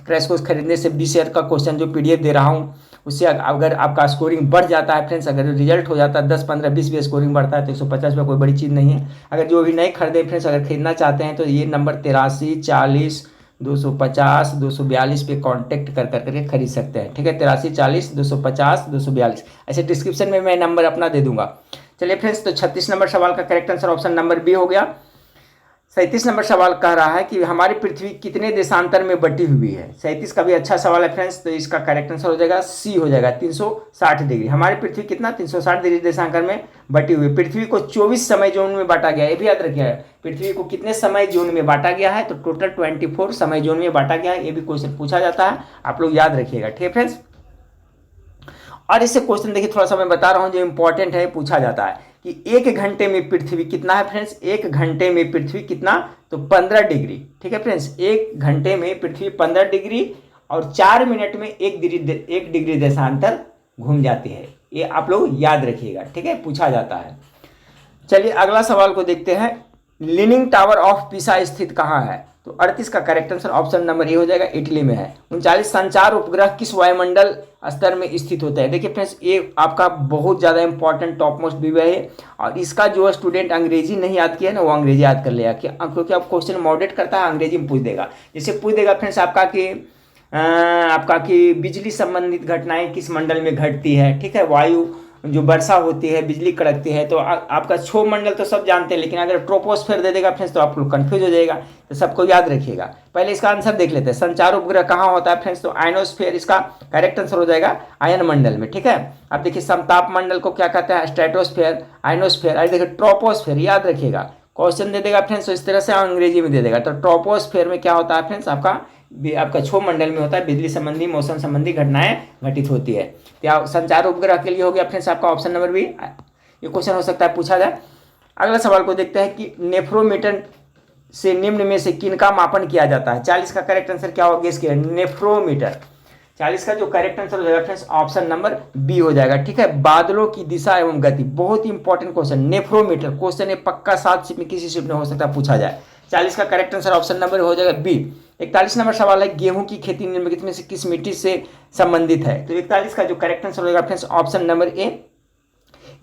क्रैश कोर्स खरीदने से 20 ईयर का क्वेश्चन जो PDF दे रहा हूँ उससे अगर आपका स्कोरिंग बढ़ जाता है फ्रेंड्स, अगर रिजल्ट हो जाता है 10, 15, 20 भी स्कोरिंग बढ़ता है तो 150 रुपये कोई बड़ी चीज़ नहीं है। अगर जो अभी नहीं खरीदे फ्रेंड्स, अगर खरीदना चाहते हैं तो ये नंबर 83 40 250 242 पे कांटेक्ट कर करके खरीद सकते हैं। ठीक है, 83 40 250 242, ऐसे डिस्क्रिप्शन में मैं नंबर अपना दे दूंगा। चलिए फ्रेंड्स, तो 36 नंबर सवाल का correct answer option number B हो गया। 37 नंबर सवाल कह रहा है कि हमारी पृथ्वी कितने देशांतर में बटी हुई है? 37 का भी अच्छा सवाल है फ्रेंड्स, तो इसका करेक्ट आंसर हो जाएगा सी हो जाएगा 360 डिग्री। हमारी पृथ्वी कितना 360 डिग्री देशांतर में बटी हुई है। पृथ्वी को 24 समय जोन में बांटा गया है, ये भी याद रखिए। पृथ्वी को कितने समय जोन में बांटा गया है? तो टोटल 24 समय जोन में बांटा गया है। ये भी क्वेश्चन पूछा जाता है, आप लोग याद रखिएगा। ठीक है फ्रेंड्स, और इससे क्वेश्चन देखिए थोड़ा सा मैं बता रहा हूँ जो इंपॉर्टेंट है, पूछा जाता है कि 1 घंटे में पृथ्वी कितना है फ्रेंड्स? 1 घंटे में पृथ्वी कितना? तो 15 डिग्री। ठीक है फ्रेंड्स, 1 घंटे में पृथ्वी 15 डिग्री और 4 मिनट में 1 डिग्री देशांतर घूम जाती है। ये आप लोग याद रखिएगा। ठीक है, पूछा जाता है। चलिए अगला सवाल को देखते हैं। लीनिंग टावर ऑफ पिसा स्थित कहाँ है? तो 38 का correct answer option number A हो जाएगा, इटली में है। 39 संचार उपग्रह किस वायुमंडल स्तर में स्थित होता है? देखिए फ्रेंड्स, ये आपका बहुत ज़्यादा इंपॉर्टेंट टॉप मोस्ट विषय है, और इसका जो स्टूडेंट अंग्रेजी नहीं याद किया ना वो अंग्रेजी याद कर लेगा, क्योंकि आप क्वेश्चन मॉडरेट करता है अंग्रेजी में पूछ देगा। जैसे पूछ देगा फ्रेंड्स आपका कि बिजली संबंधित घटनाएं किस मंडल में घटती है? ठीक है, वायु जो वर्षा होती है, बिजली कड़कती है, तो आपका क्षोभ मंडल तो सब जानते हैं, लेकिन अगर ट्रोपोस्फेयर दे देगा फ्रेंड्स तो आप लोग कंफ्यूज हो जाएगा। तो सबको याद रखिएगा। पहले इसका आंसर देख लेते हैं। संचार उपग्रह कहाँ होता है फ्रेंड्स? तो आयनोस्फेयर इसका करेक्ट आंसर हो जाएगा, आयन मंडल में। ठीक है, अब देखिए समताप मंडल को क्या कहते हैं? Stratosphere, ionosphere. अरे देखिए ट्रोपोस्फेयर, याद रखिएगा। क्वेश्चन दे देगा फ्रेंड्स तो इस तरह से अंग्रेजी में दे देगा। तो ट्रोपोस्फेयर में क्या होता है फ्रेंड्स? आपका क्षोभ मंडल में होता है, बिजली संबंधी मौसम संबंधी घटनाएं घटित होती है। क्या संचार उपग्रह के लिए हो गया फ्रेंड्स आपका ऑप्शन नंबर बी। ये क्वेश्चन हो सकता है पूछा जाए। अगला सवाल को देखते हैं कि नेफ्रोमीटर से निम्न में से किनका मापन किया जाता है? 40 का करेक्ट आंसर क्या होगा? गेस किया, नेफ्रोमीटर। 40 का जो करेक्ट आंसर हो जाएगा फ्रेंड्स ऑप्शन नंबर बी हो जाएगा। ठीक है, बादलों की दिशा एवं गति, बहुत ही इंपॉर्टेंट क्वेश्चन। नेफ्रोमीटर क्वेश्चन है पक्का 7 शिफ्ट में किसी शिफ्ट में हो सकता है पूछा जाए। 40 का करेक्ट आंसर ऑप्शन नंबर हो जाएगा बी। 41 नंबर सवाल है गेहूं की खेती निम्नलिखित में से किस मिट्टी से संबंधित है? तो 41 का जो करेक्ट आंसर हो जाएगा फ्रेंड्स ऑप्शन नंबर ए,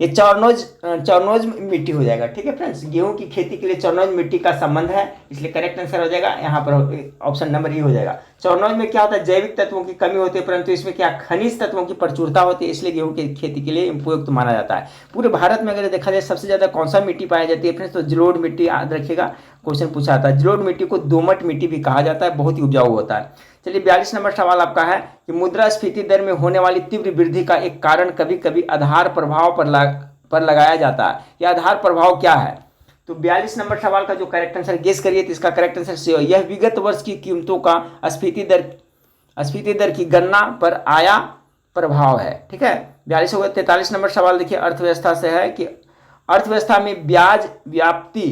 ये चौनोज मिट्टी हो जाएगा। ठीक है फ्रेंड्स, गेहूं की खेती के लिए चौनोज मिट्टी का संबंध है, इसलिए करेक्ट आंसर हो जाएगा यहाँ पर ऑप्शन नंबर ई हो जाएगा। चौनोज में क्या होता है? जैविक तत्वों की कमी होती है, परंतु इसमें क्या खनिज तत्वों की प्रचुरता होती है, इसलिए गेहूं की खेती के लिए उपयुक्त माना जाता है। पूरे भारत में अगर देखा जाए सबसे ज्यादा कौन सा मिट्टी पाई जाती है फ्रेंड्स? तो जलोढ़ मिट्टी, याद रखिएगा क्वेश्चन पूछा जाता है। जलोढ़ मिट्टी को दोमट मिट्टी भी कहा जाता है, बहुत ही उपजाऊ होता है। चलिए 42 नंबर सवाल आपका है कि मुद्रास्फीति दर में होने वाली तीव्र वृद्धि का एक कारण कभी कभी आधार प्रभाव पर लगाया जाता है। यह आधार प्रभाव क्या है? तो 42 नंबर सवाल का जो करेक्ट आंसर गेस करिए, तो इसका करेक्ट आंसर सी हो, यह विगत वर्ष की कीमतों का स्फीति दर की गणना पर आया प्रभाव है। ठीक है, 42 हो गया। 43 नंबर सवाल देखिए अर्थव्यवस्था से है कि अर्थव्यवस्था में ब्याज व्याप्ति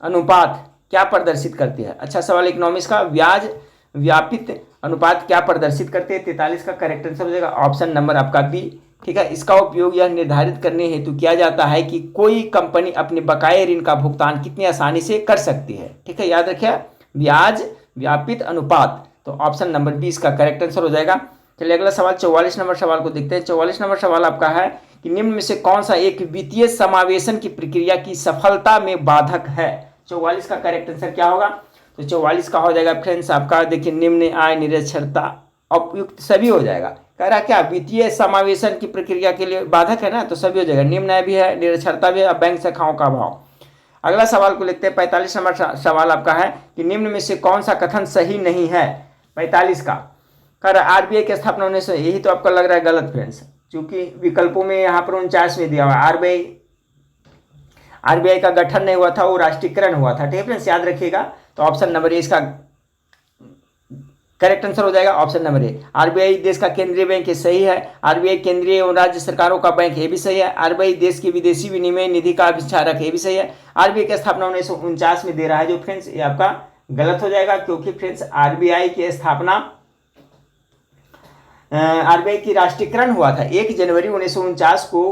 अनुपात क्या प्रदर्शित करती है? अच्छा सवाल इकोनॉमिक्स का। ब्याज व्यापित अनुपात क्या प्रदर्शित करते हैं? 43 का करेक्ट आंसर हो जाएगा ऑप्शन नंबर आपका बी। ठीक है, इसका उपयोग यह निर्धारित करने हेतु किया जाता है कि कोई कंपनी अपने बकाये ऋण का भुगतान कितनी आसानी से कर सकती है। ठीक है, याद रखिए ब्याज व्यापित अनुपात, तो ऑप्शन नंबर 20 का करेक्ट आंसर हो जाएगा। चलिए अगला सवाल 44 नंबर सवाल को देखते हैं। 44 नंबर सवाल आपका है कि निम्न में से कौन सा एक वित्तीय समावेशन की प्रक्रिया की सफलता में बाधक है? 44 का करेक्ट आंसर क्या होगा? तो 44 का हो जाएगा फ्रेंड्स आपका, देखिए निम्न आय निरक्षरता उपयुक्त सभी हो जाएगा। कह रहा क्या वित्तीय समावेशन की प्रक्रिया के लिए बाधक है ना, तो सभी हो जाएगा, निम्न आय भी है, निरक्षरता भी है, बैंक शाखाओं का अभाव। अगला सवाल को लिखते हैं। 45 नंबर सवाल आपका है कि निम्न में से कौन सा कथन सही नहीं है? 45 का कर आरबीआई की स्थापना होने से, यही तो आपको लग रहा है गलत फ्रेंड्स, क्योंकि विकल्पों में यहाँ पर 49 में दिया हुआ है आरबीआई का गठन नहीं हुआ था, वो राष्ट्रीयकरण हुआ था। ठीक है फ्रेंड्स, याद रखिएगा। तो ऑप्शन नंबर ए इसका करेक्ट आंसर हो जाएगा, ऑप्शन नंबर ए। आरबीआई देश का केंद्रीय बैंक है, सही है। आरबीआई केंद्रीय एवं राज्य सरकारों का बैंक है, भी सही है। आरबीआई देश की विदेशी विनिमय निधि का अभिचारक है, भी सही है। आरबीआई की स्थापना 1949 में दे रहा है जो फ्रेंड्स, ये आपका गलत हो जाएगा, क्योंकि फ्रेंड्स आरबीआई की स्थापना आरबीआई की राष्ट्रीयकरण हुआ था 1 जनवरी 1949 को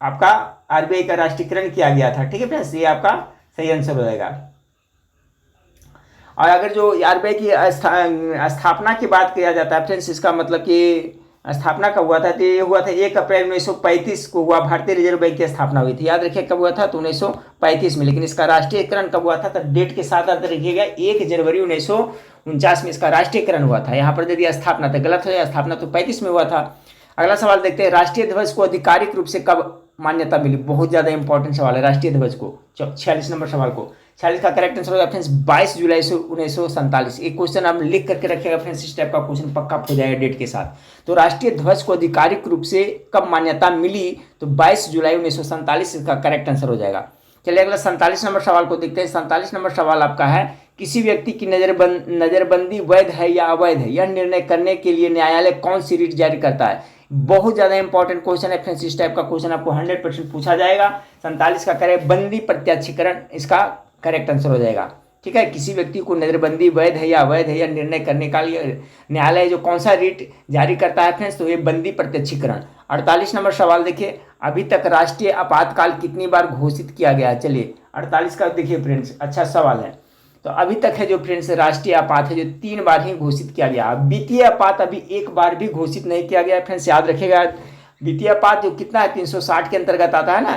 आपका आरबीआई का राष्ट्रीयकरण किया गया था। ठीक है फ्रेंड्स, ये आपका सही आंसर हो जाएगा। और अगर जो आरबीआई की स्थापना की बात किया जाता है फ्रेंड्स, इसका मतलब कि स्थापना कब हुआ था, तो ये हुआ था 1 अप्रैल 1935 को हुआ, भारतीय रिजर्व बैंक की स्थापना हुई थी। याद रखिए कब हुआ था, तो 1935 में। लेकिन इसका राष्ट्रीयकरण कब हुआ था, तो डेट के साथ याद रखिएगा 1 जनवरी 1949 में इसका राष्ट्रीयकरण हुआ था। यहाँ पर यदि स्थापना तो गलत हो जाए, स्थापना तो 35 में हुआ था। अगला सवाल देखते हैं। राष्ट्रीय ध्वज को आधिकारिक रूप से कब मान्यता मिली? बहुत ज्यादा इंपॉर्टेंट सवाल है राष्ट्रीय ध्वज को। 46 नंबर सवाल को, 46 का करेक्ट आंसर होगा फ्रेंड्स 22 जुलाई 1947। एक क्वेश्चन आप लिख करके रखिएगा फ्रेंड्स, इस टाइप का क्वेश्चन पक्का हो जाएगा डेट के साथ। तो राष्ट्रीय ध्वज को आधिकारिक रूप से कब मान्यता मिली? तो 22 जुलाई 1947 इसका करेक्ट आंसर हो जाएगा। चलिए अगला 47 नंबर सवाल को देखते हैं। 47 नंबर सवाल आपका है, किसी व्यक्ति की नजरबंदी वैध है या अवैध है, यह निर्णय करने के लिए न्यायालय कौन सी रीट जारी करता है? बहुत ज्यादा इंपॉर्टेंट क्वेश्चन है फ्रेंड्स, इस टाइप का क्वेश्चन आपको 100% पूछा जाएगा। 47 का करेक्ट बंदी प्रत्याक्षीकरण इसका करेक्ट आंसर हो जाएगा। ठीक है, किसी व्यक्ति को नजरबंदी वैध है या अवैध है या निर्णय करने का लिए न्यायालय जो कौन सा रीट जारी करता है फ्रेंड्स, तो ये बंदी प्रत्यक्षीकरण। 48 नंबर सवाल देखिए, अभी तक राष्ट्रीय आपातकाल कितनी बार घोषित किया गया है? चलिए 48 का देखिए फ्रेंड्स, अच्छा सवाल है। तो अभी तक है जो फ्रेंड्स राष्ट्रीय आपात है जो 3 बार ही घोषित किया गया। वित्तीय आपात अभी 1 बार भी घोषित नहीं किया गया फ्रेंड्स, याद रखिएगा। वित्तीय आपात जो कितना है 360 के अंतर्गत आता है ना,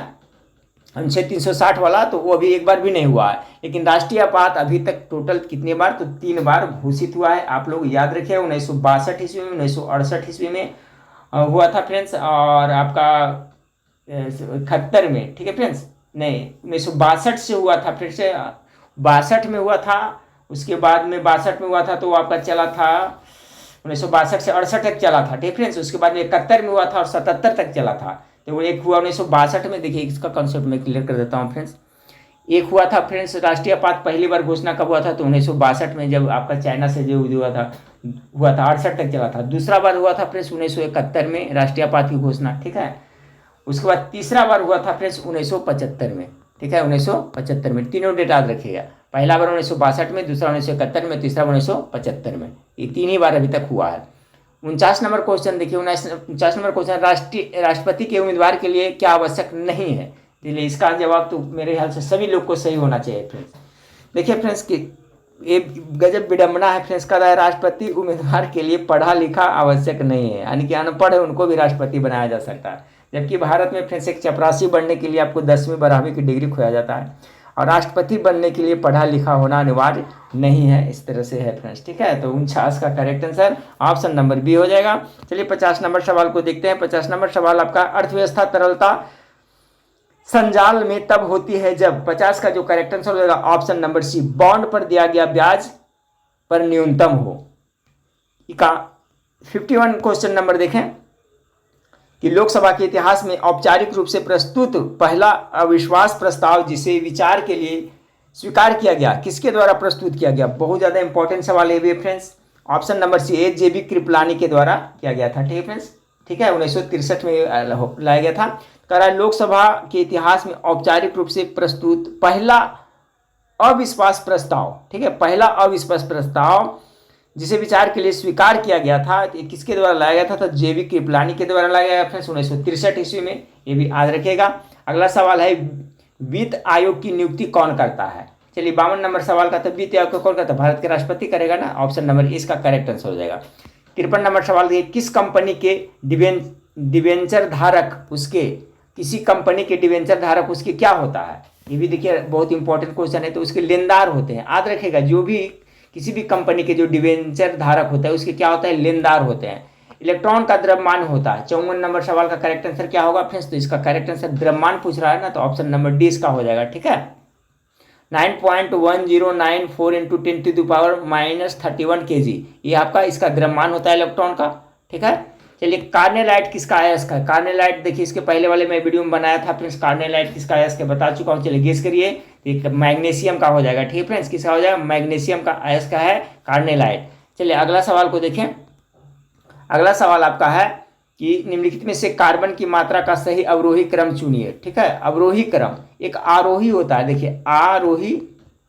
अनुच्छेद 360 वाला, तो वो अभी 1 बार भी नहीं हुआ है। लेकिन राष्ट्रीय आपात अभी तक टोटल कितने बार, तो 3 बार घोषित हुआ है। आप लोग याद रखिए 1962 ईस्वी में, 1968 ईस्वी में हुआ था फ्रेंड्स, और आपका 71 में। ठीक है फ्रेंड्स, नहीं 1962 से हुआ था, फिर से 62 में हुआ था, उसके बाद में 62 में हुआ था तो आपका चला था 1962 से 68 तक चला था। ठीक फ्रेंड्स, उसके बाद में 71 में हुआ था और 77 तक चला था। तो वो एक हुआ 1962 में। देखिए इसका कॉन्सेप्ट मैं क्लियर कर देता हूँ फ्रेंड्स। एक हुआ था फ्रेंड्स राष्ट्रीय आपात पहली बार घोषणा कब हुआ था, तो 1962 में, जब आपका चाइना से जो हुआ था 68 तक चला था। दूसरा बार हुआ था फ्रेंड्स 1971 में राष्ट्रीय आपात की घोषणा। ठीक है, उसके बाद तीसरा बार हुआ था फ्रेंड्स 1975 में। ठीक है, 1975 में। तीनों डेट याद रखिएगा, पहला बार 1962 में, दूसरा 1971 में, तीसरा 1975 में। ये 3 ही बार अभी तक हुआ है। 49 नंबर क्वेश्चन देखिए, 49 नंबर क्वेश्चन, राष्ट्रपति के उम्मीदवार के लिए क्या आवश्यक नहीं है? इसलिए इसका जवाब तो मेरे ख्याल से सभी लोग को सही होना चाहिए फ्रेंड्स। देखिए फ्रेंड्स कि ये गजब विडंबना है फ्रेंड्स, का राष्ट्रपति उम्मीदवार के लिए पढ़ा लिखा आवश्यक नहीं है, यानी कि अनपढ़ है उनको भी राष्ट्रपति बनाया जा सकता है। जबकि भारत में फ्रेंड्स एक चपरासी बनने के लिए आपको 10वीं 12वीं की डिग्री खोया जाता है, और राष्ट्रपति बनने के लिए पढ़ा लिखा होना अनिवार्य नहीं है। इस तरह से है फ्रेंड्स। ठीक है, तो 49 का correct answer option number B हो जाएगा। चलिए 50 नंबर सवाल को देखते हैं। 50 नंबर सवाल आपका, अर्थव्यवस्था तरलता संजाल में तब होती है जब, 50 का जो करेक्ट आंसर हो जाएगा ऑप्शन नंबर सी, बॉन्ड पर दिया गया ब्याज पर न्यूनतम हो। 51 क्वेश्चन नंबर देखें कि लोकसभा के इतिहास में औपचारिक रूप से प्रस्तुत पहला अविश्वास प्रस्ताव जिसे विचार के लिए स्वीकार किया गया, किसके द्वारा प्रस्तुत किया गया? बहुत ज्यादा इंपॉर्टेंट सवाल है ये friends. Option number C, H J B Kripalani के द्वारा किया गया था। ठीक है फ्रेंड्स, ठीक है, 1963 में लाया गया था। कह रहा है लोकसभा के इतिहास में औपचारिक रूप से प्रस्तुत पहला अविश्वास प्रस्ताव। ठीक है, पहला अविश्वास प्रस्ताव जिसे विचार के लिए स्वीकार किया गया था, ये किसके द्वारा लाया गया था? तो जेवी कृपलानी के द्वारा लाया गया फ्रेंड्स 1963 ईस्वी में। ये भी याद रखिएगा। अगला सवाल है वित्त आयोग की नियुक्ति कौन करता है? चलिए 52 नंबर सवाल का, तो वित्त आयोग को कौन करता है? भारत के राष्ट्रपति करेगा ना, ऑप्शन नंबर इसका करेक्ट आंसर हो जाएगा। 53 नंबर सवाल देखिए, किस कंपनी के डिवेंचर धारक उसके, किसी कंपनी के डिवेंचर धारक उसके क्या होता है? ये भी देखिए बहुत इंपॉर्टेंट क्वेश्चन है। तो उसके लेनदार होते हैं, याद रखेगा। जो भी किसी भी कंपनी के जो डिवेंचर धारक होता है उसके क्या होता है? लेनदार होते हैं। इलेक्ट्रॉन का द्रव्यमान होता है। 54 नंबर सवाल का करेक्ट आंसर क्या होगा फ्रेंड्स? तो इसका करेक्ट आंसर द्रव्यमान पूछ रहा है ना, तो ऑप्शन नंबर डी इसका हो जाएगा। ठीक है, 9.1094 इंटू 10⁻³ kg, ये आपका इसका द्रव्यमान होता है इलेक्ट्रॉन का। ठीक है, चलिए कार्नेलाइट किसका अयस्क है? कार्नेलाइट देखिए इसके पहले वाले मैं वीडियो में बनाया था फ्रेंड्स, कार्नेलाइट किसका अयस्क है बता चुका हूँ। चलिए गेस करिए, तो मैग्नीशियम का हो जाएगा। ठीक है फ्रेंड्स, किसका हो जाएगा? मैग्नीशियम का अयस्क है कार्नेलाइट। चलिए अगला सवाल को देखें। अगला सवाल आपका है कि निम्नलिखित में से कार्बन की मात्रा का सही अवरोही क्रम चुनिए। ठीक है, अवरोही क्रम, एक आरोही होता है, देखिए आरोही,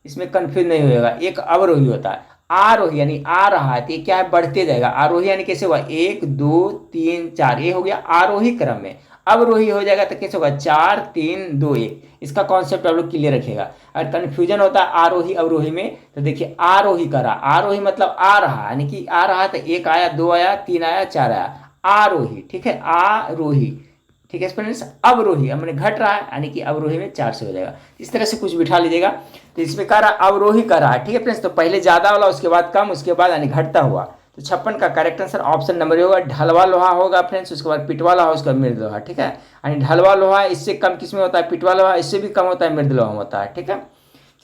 इसमें कंफ्यूज नहीं होगा, एक अवरोही होता है। आरोही यानी आ रहा है तो ये क्या है? बढ़ते जाएगा। आरोही यानी कैसे होगा? 1 2 3 4, ये हो गया आरोही क्रम में। अवरोही हो जाएगा तो कैसे होगा? 4 3 2 1। इसका कॉन्सेप्ट आप लोग क्लियर रखिएगा। अगर कन्फ्यूजन होता है आरोही अवरोही में, तो देखिए आरोही करा, आरोही मतलब आ रहा, यानी कि आ रहा तो 1 आया, 2 आया, 3 आया, 4 आया, आरोही। ठीक है, आरोही। ठीक है फ्रेंड्स, अवरोही हमने घट रहा है, यानी कि अवरोही में 4 से हो जाएगा। इस तरह से कुछ बिठा लीजिएगा। तो इसमें कह रहा अवरोही कर रहा है। ठीक है फ्रेंड्स, तो पहले ज्यादा वाला, उसके बाद कम, उसके बाद यानी घटता हुआ। तो 56 का correct answer option number A होगा। ढलवा लोहा होगा फ्रेंड्स, उसके बाद पिटवा लोहा, उसके बाद मृद लोहा। ठीक है, यानी ढलवा लोहा इससे कम किसमें होता है? पिटवा लोहा इससे भी कम होता है, मृद लोहा होता है। ठीक है,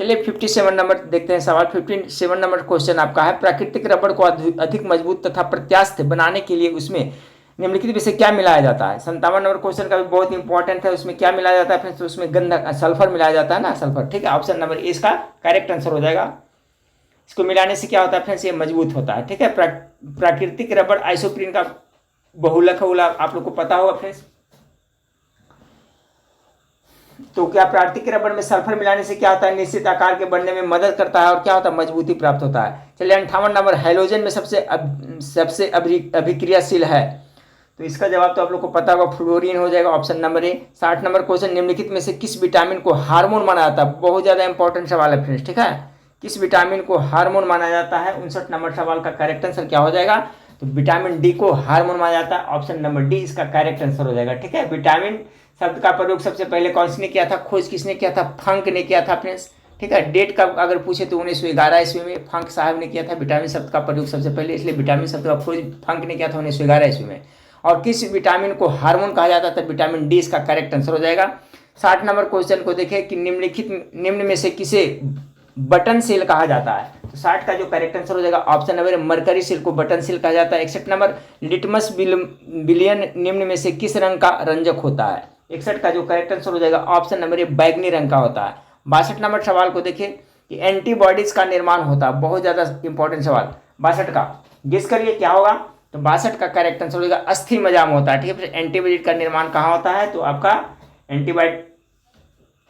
चलिए 57 नंबर देखते हैं सवाल। 57 नंबर क्वेश्चन आपका है, प्राकृतिक रबड़ को अधिक मजबूत तथा प्रत्यास्थ बनाने के लिए उसमें निम्नलिखित में से क्या मिलाया जाता है? 57 नंबर क्वेश्चन का भी बहुत इंपॉर्टेंट है। उसमें क्या मिलाया जाता है फ्रेंड्स? तो उसमें गंधक, सल्फर मिलाया जाता है ना, सल्फर। ठीक है, ऑप्शन नंबर ए इसका करेक्ट आंसर हो जाएगा। इसको मिलाने से क्या होता है फ्रेंड्स? ये मजबूत होता है। ठीक है, प्राकृतिक रबड़ आइसोप्रीन का बहुलक है, आप लोग को पता होगा फ्रेंड्स। तो क्या प्राकृतिक रबड़ में सल्फर मिलाने से क्या होता है? निश्चित आकार के बनने में मदद करता है और क्या होता है? मजबूती प्राप्त होता है। चलिए 58 नंबर, हैलोजन में सबसे अभिक्रियाशील है, तो इसका जवाब तो आप लोग को पता होगा, फ्लोरीन हो जाएगा, option number A. 60 number question, निम्नलिखित में से किस विटामिन को हार्मोन माना जाता है? बहुत ज्यादा इंपॉर्टेंट सवाल है फ्रेंड्स। ठीक है, किस विटामिन को हार्मोन माना जाता है? 59 नंबर सवाल का करेक्ट आंसर क्या हो जाएगा? तो विटामिन डी को हार्मोन माना जाता है, ऑप्शन नंबर डी इसका करेक्ट आंसर हो जाएगा। ठीक है, विटामिन शब्द का प्रयोग सबसे पहले कौन ने किया था? खोज किसने किया था? फंक ने किया था फ्रेंड्स। ठीक है, डेट का अगर पूछे तो 1911 ईस्वी में फंक साहब ने किया था विटामिन शब्द का प्रयोग सबसे पहले, इसलिए विटामिन शब्द का खोज फंक ने किया था 1911 ईस्वी में। और किस विटामिन को हार्मोन कहा जाता है? विटामिन डी इसका करेक्ट आंसर हो जाएगा। 60 नंबर क्वेश्चन को देखें कि निम्न में से किसे बटन सेल कहा जाता है? तो 60 का जो करेक्ट आंसर हो जाएगा ऑप्शन नंबर मरकरी सेल को बटन सेल कहा जाता है। 61 नंबर, लिटमस बिलियन निम्न में से किस रंग का रंजक होता है? 61 का जो करेक्ट आंसर हो जाएगा ऑप्शन नंबर ए बैगनी रंग का होता है। 62 नंबर सवाल को देखिए कि एंटीबॉडीज का निर्माण होता है, बहुत ज्यादा इंपॉर्टेंट सवाल। 62 का गेस करिए क्या होगा? तो 62 का करेक्ट आंसर होगा अस्थि मज्जा में होता है। ठीक है, फिर एंटीबॉडी का निर्माण कहाँ होता है? तो आपका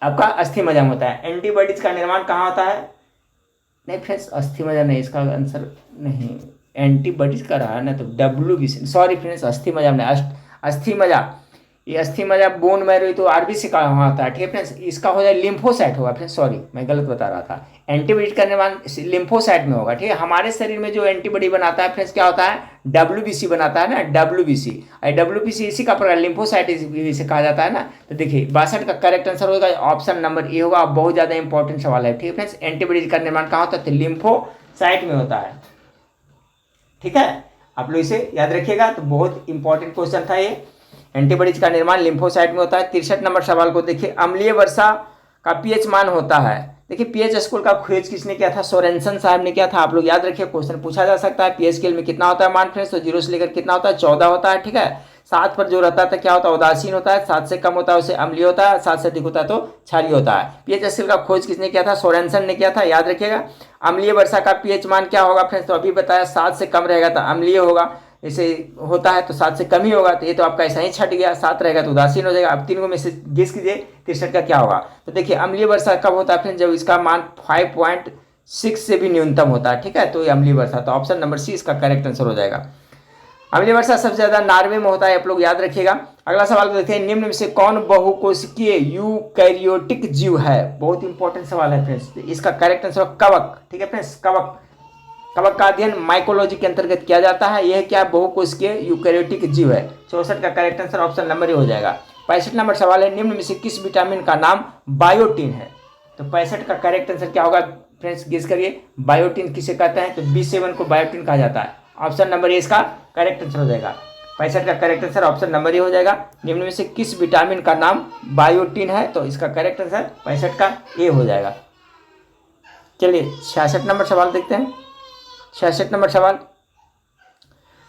आपका अस्थि मज्जा में होता है। एंटीबॉडीज का निर्माण कहाँ होता है? नहीं फ्रेंड्स, अस्थि मज्जा नहीं, इसका आंसर नहीं, एंटीबॉडीज का रहा है ना, तो WBC, सॉरी फ्रेंड्स, अस्थि मज्जा में नहीं, अस्थि मज्जा, ये अस्थि मज्जा बोन मैरो तो आरबीसी का वहाँ होता है। ठीक है फ्रेंड्स, इसका हो जाए लिम्फोसाइट होगा फ्रेंड्स, सॉरी मैं गलत बता रहा था। एंटीबॉडी का निर्माण लिम्फोसाइट में होगा। ठीक है, हमारे शरीर में जो एंटीबॉडी बनाता है फ्रेंड्स क्या होता है? WBC बनाता है ना, WBC। WBC इसी का प्रकार लिम्फोसाइट इसे कहा जाता है ना। तो देखिए 62 का करेक्ट आंसर होगा ऑप्शन नंबर ए होगा। बहुत ज्यादा इंपॉर्टेंट सवाल है। ठीक है फ्रेंड्स, एंटीबॉडी का निर्माण कहाँ होता है? तो लिम्फोसाइट में होता है। ठीक है, आप लोग इसे याद रखिएगा, तो बहुत इंपॉर्टेंट क्वेश्चन था ये। एंटीबॉडीज का निर्माण लिम्फोसाइट में होता है। 63 नंबर सवाल को देखिए, अम्लीय वर्षा का पीएच मान होता है। देखिए पीएच स्कोर का खोज किसने किया था? सोरेनसन साहब ने किया था। आप लोग याद रखिए, क्वेश्चन पूछा जा सकता है पीएच स्केल में कितना होता है मान फ्रेंड्स? तो 0 से लेकर कितना होता है? 14 होता है। ठीक है, 7 पर जो रहता है क्या होता है? उदासीन होता है। 7 से कम होता है उसे अम्लीय होता है, 7 से अधिक होता है तो क्षारीय होता है। पीएच स्केल का खोज किसने किया था? सोरेनसन ने किया था, याद रखिएगा। अम्लीय वर्षा का पीएच मान क्या होगा फ्रेंड्स? तो अभी बताया 7 से कम रहेगा तो अम्लीय होगा, ऐसे होता है तो 7 से कम ही होगा, तो ये तो आपका ऐसा ही छट गया। 7 रहेगा तो उदासीन हो जाएगा। अब तीनों में से गेस कीजिए 63 का क्या होगा? तो देखिए अम्लीय वर्षा कब होता है फ्रेंड्स? जब इसका मान 6 से भी न्यूनतम होता है, ठीक है, तो ये अम्लीय वर्षा, तो ऑप्शन नंबर सी इसका करेक्ट आंसर हो जाएगा। अम्लीय वर्षा सबसे ज्यादा नॉर्वे में होता है, आप लोग याद रखिएगा। अगला सवाल को देखते हैं, निम्न में से कौन बहुकोशिकीय यूकैरियोटिक जीव है? बहुत इंपॉर्टेंट सवाल है फ्रेंड्स, इसका करेक्ट आंसर कवक, ठीक है फ्रेंड्स, कवक। कवक का अध्ययन माइकोलॉजी के अंतर्गत किया जाता है। यह क्या बहुकोशिकीय यूकैरियोटिक जीव है। 64 का correct answer option number A हो जाएगा। 65 नंबर सवाल है, निम्न में से किस विटामिन का नाम बायोटिन है? तो 65 का करेक्ट आंसर क्या होगा फ्रेंड्स, गेस करिए। बायोटिन किसे कहते हैं? तो B7 को बायोटिन कहा जाता है। ऑप्शन नंबर ए इसका करेक्ट आंसर हो जाएगा। 65 का correct answer option number A हो जाएगा। निम्न में से किस विटामिन का नाम बायोटिन है? तो इसका करेक्ट आंसर 65 का ए हो जाएगा। चलिए 66 नंबर सवाल देखते हैं। 66 नंबर सवाल,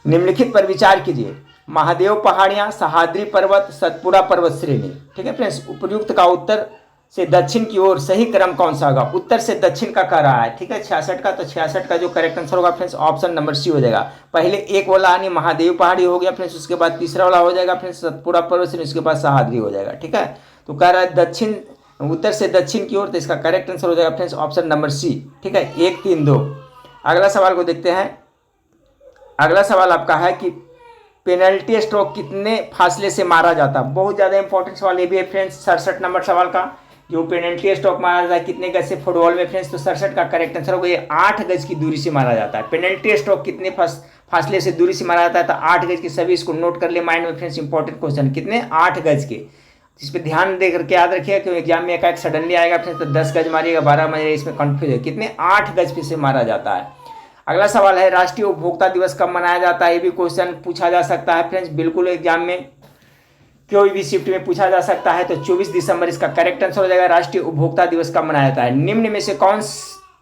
निम्नलिखित पर विचार कीजिए। महादेव पहाड़ियां, सह्याद्री पर्वत, सतपुड़ा पर्वत श्रेणी, ठीक है फ्रेंड्स। उपर्युक्त का उत्तर से दक्षिण की ओर सही क्रम कौन सा होगा? उत्तर से दक्षिण का कह रहा है, ठीक है 66 का, तो 66 का जो करेक्ट आंसर होगा फ्रेंड्स ऑप्शन नंबर सी हो जाएगा। पहले एक वाला यानी महादेव पहाड़ी हो गया फ्रेंड्स, उसके बाद तीसरा वाला हो जाएगा फ्रेंड्स सतपुड़ा पर्वत श्रेणी, उसके बाद सह्याद्री हो जाएगा, ठीक है। तो कह रहा है दक्षिण, उत्तर से दक्षिण की ओर, तो इसका करेक्ट आंसर हो जाएगा फ्रेंड्स ऑप्शन नंबर सी, ठीक है। 1, 3, 2। अगला सवाल को देखते हैं। अगला सवाल आपका है कि पेनल्टी स्ट्रोक कितने फासले से मारा जाता है? बहुत ज़्यादा इंपॉर्टेंट सवाल ये भी है फ्रेंड्स। 67 नंबर सवाल का, जो पेनल्टी स्ट्रोक मारा जाता है कितने गज से फुटबॉल में फ्रेंड्स, तो 67 का करेक्ट आंसर होगा ये 8 गज की दूरी से मारा जाता है। पेनल्टी स्ट्रोक कितने फासले से दूरी से मारा जाता है? तो 8 गज की। सभी इसको नोट कर ले माइंड में फ्रेंड्स, इंपॉर्टेंट क्वेश्चन, कितने? 8 गज के। इस पर ध्यान दे करके याद रखिएगा क्योंकि एग्जाम में एक सडनली आएगा फ्रेंड्स, तो 10 गज मारिएगा, 12 मारिएगा, इसमें कन्फ्यूज है। कितने? 8 गज पे से मारा जाता है। अगला सवाल है, राष्ट्रीय उपभोक्ता दिवस कब मनाया जाता है? ये भी क्वेश्चन पूछा जा सकता है फ्रेंड्स, बिल्कुल एग्जाम में कोई भी शिफ्ट में पूछा जा सकता है। तो 24 दिसंबर इसका करेक्ट आंसर हो जाएगा। राष्ट्रीय उपभोक्ता दिवस कब मनाया जाता है? निम्न में से कौन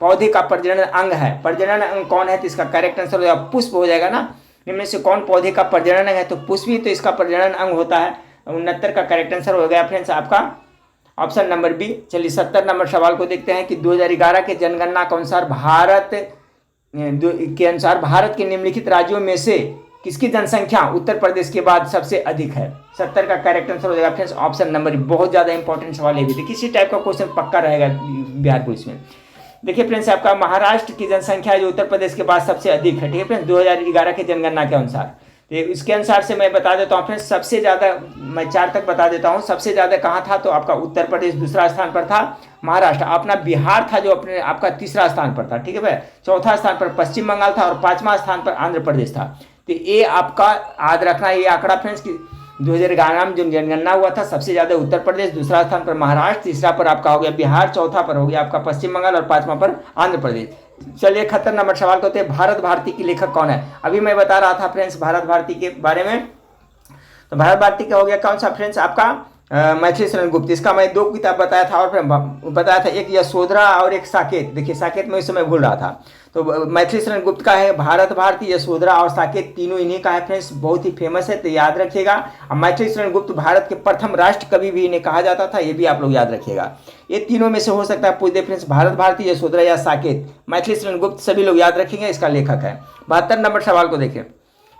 पौधे का प्रजनन अंग है? प्रजनन अंग कौन है? तो इसका करेक्ट आंसर हो जाएगा पुष्प हो जाएगा ना। निम्न में से कौन पौधे का प्रजनन अंग है? तो पुष्प ही तो इसका प्रजनन अंग होता है। 69 का करेक्ट आंसर हो गया फ्रेंड्स आपका ऑप्शन नंबर बी। चलिए 70 नंबर सवाल को देखते हैं कि 2011 के जनगणना के अनुसार भारत के निम्नलिखित राज्यों में से किसकी जनसंख्या उत्तर प्रदेश के बाद सबसे अधिक है? 70 का करेक्ट आंसर हो जाएगा फ्रेंड्स ऑप्शन नंबर, बहुत ज्यादा इंपॉर्टेंट सवाल है भी। देखिए इसी टाइप का क्वेश्चन पक्का रहेगा बिहार पुलिस में। देखिए फ्रेंड्स आपका महाराष्ट्र की जनसंख्या जो उत्तर प्रदेश के बाद सबसे अधिक है, ठीक है फ्रेंड्स 2011 के जनगणना के अनुसार। तो इसके अनुसार से मैं बता देता हूँ फ्रेंड्स, सबसे ज़्यादा मैं 4 तक बता देता हूँ। सबसे ज़्यादा कहाँ था? तो आपका उत्तर प्रदेश, दूसरा स्थान पर था महाराष्ट्र, अपना बिहार था जो अपने आपका तीसरा स्थान पर था, ठीक है भाई। चौथा स्थान पर पश्चिम बंगाल था और 5वां स्थान पर आंध्र प्रदेश था। तो ये आपका याद रखना ये आंकड़ा फ्रेंड्स कि 2011 में जो जनगणना हुआ था सबसे ज़्यादा उत्तर प्रदेश, दूसरा स्थान पर महाराष्ट्र, तीसरा पर आपका हो गया बिहार, चौथा पर हो गया आपका पश्चिम बंगाल और 5वां पर आंध्र प्रदेश। चलिए 71 नंबर सवाल को होते हैं, भारत भारती की लेखक कौन है? अभी मैं बता रहा था फ्रेंड्स भारत भारती के बारे में। तो भारत भारती का हो गया कौन सा फ्रेंड्स आपका मैथिली शरण गुप्त। इसका मैं 2 किताब बताया था और फिर बताया था, एक यशोधरा और एक साकेत। देखिए साकेत में इस समय भूल रहा था। तो मैथिली शरण गुप्त का है भारत भारती, यशोधरा और साकेत तीनों इन्हीं का है फ्रेंड्स, बहुत ही फेमस है तो याद रखिएगा। और मैथिली शरण गुप्त भारत के प्रथम राष्ट्र कवि भी इन्हें कहा जाता था, ये भी आप लोग याद रखिएगा। ये तीनों में से हो सकता है पूछ दे फ्रेंड्स, भारत भारती, यशोधरा या साकेत। मैथिली शरण गुप्त सभी लोग याद रखेंगे, इसका लेखक है। 72 नंबर सवाल को देखें,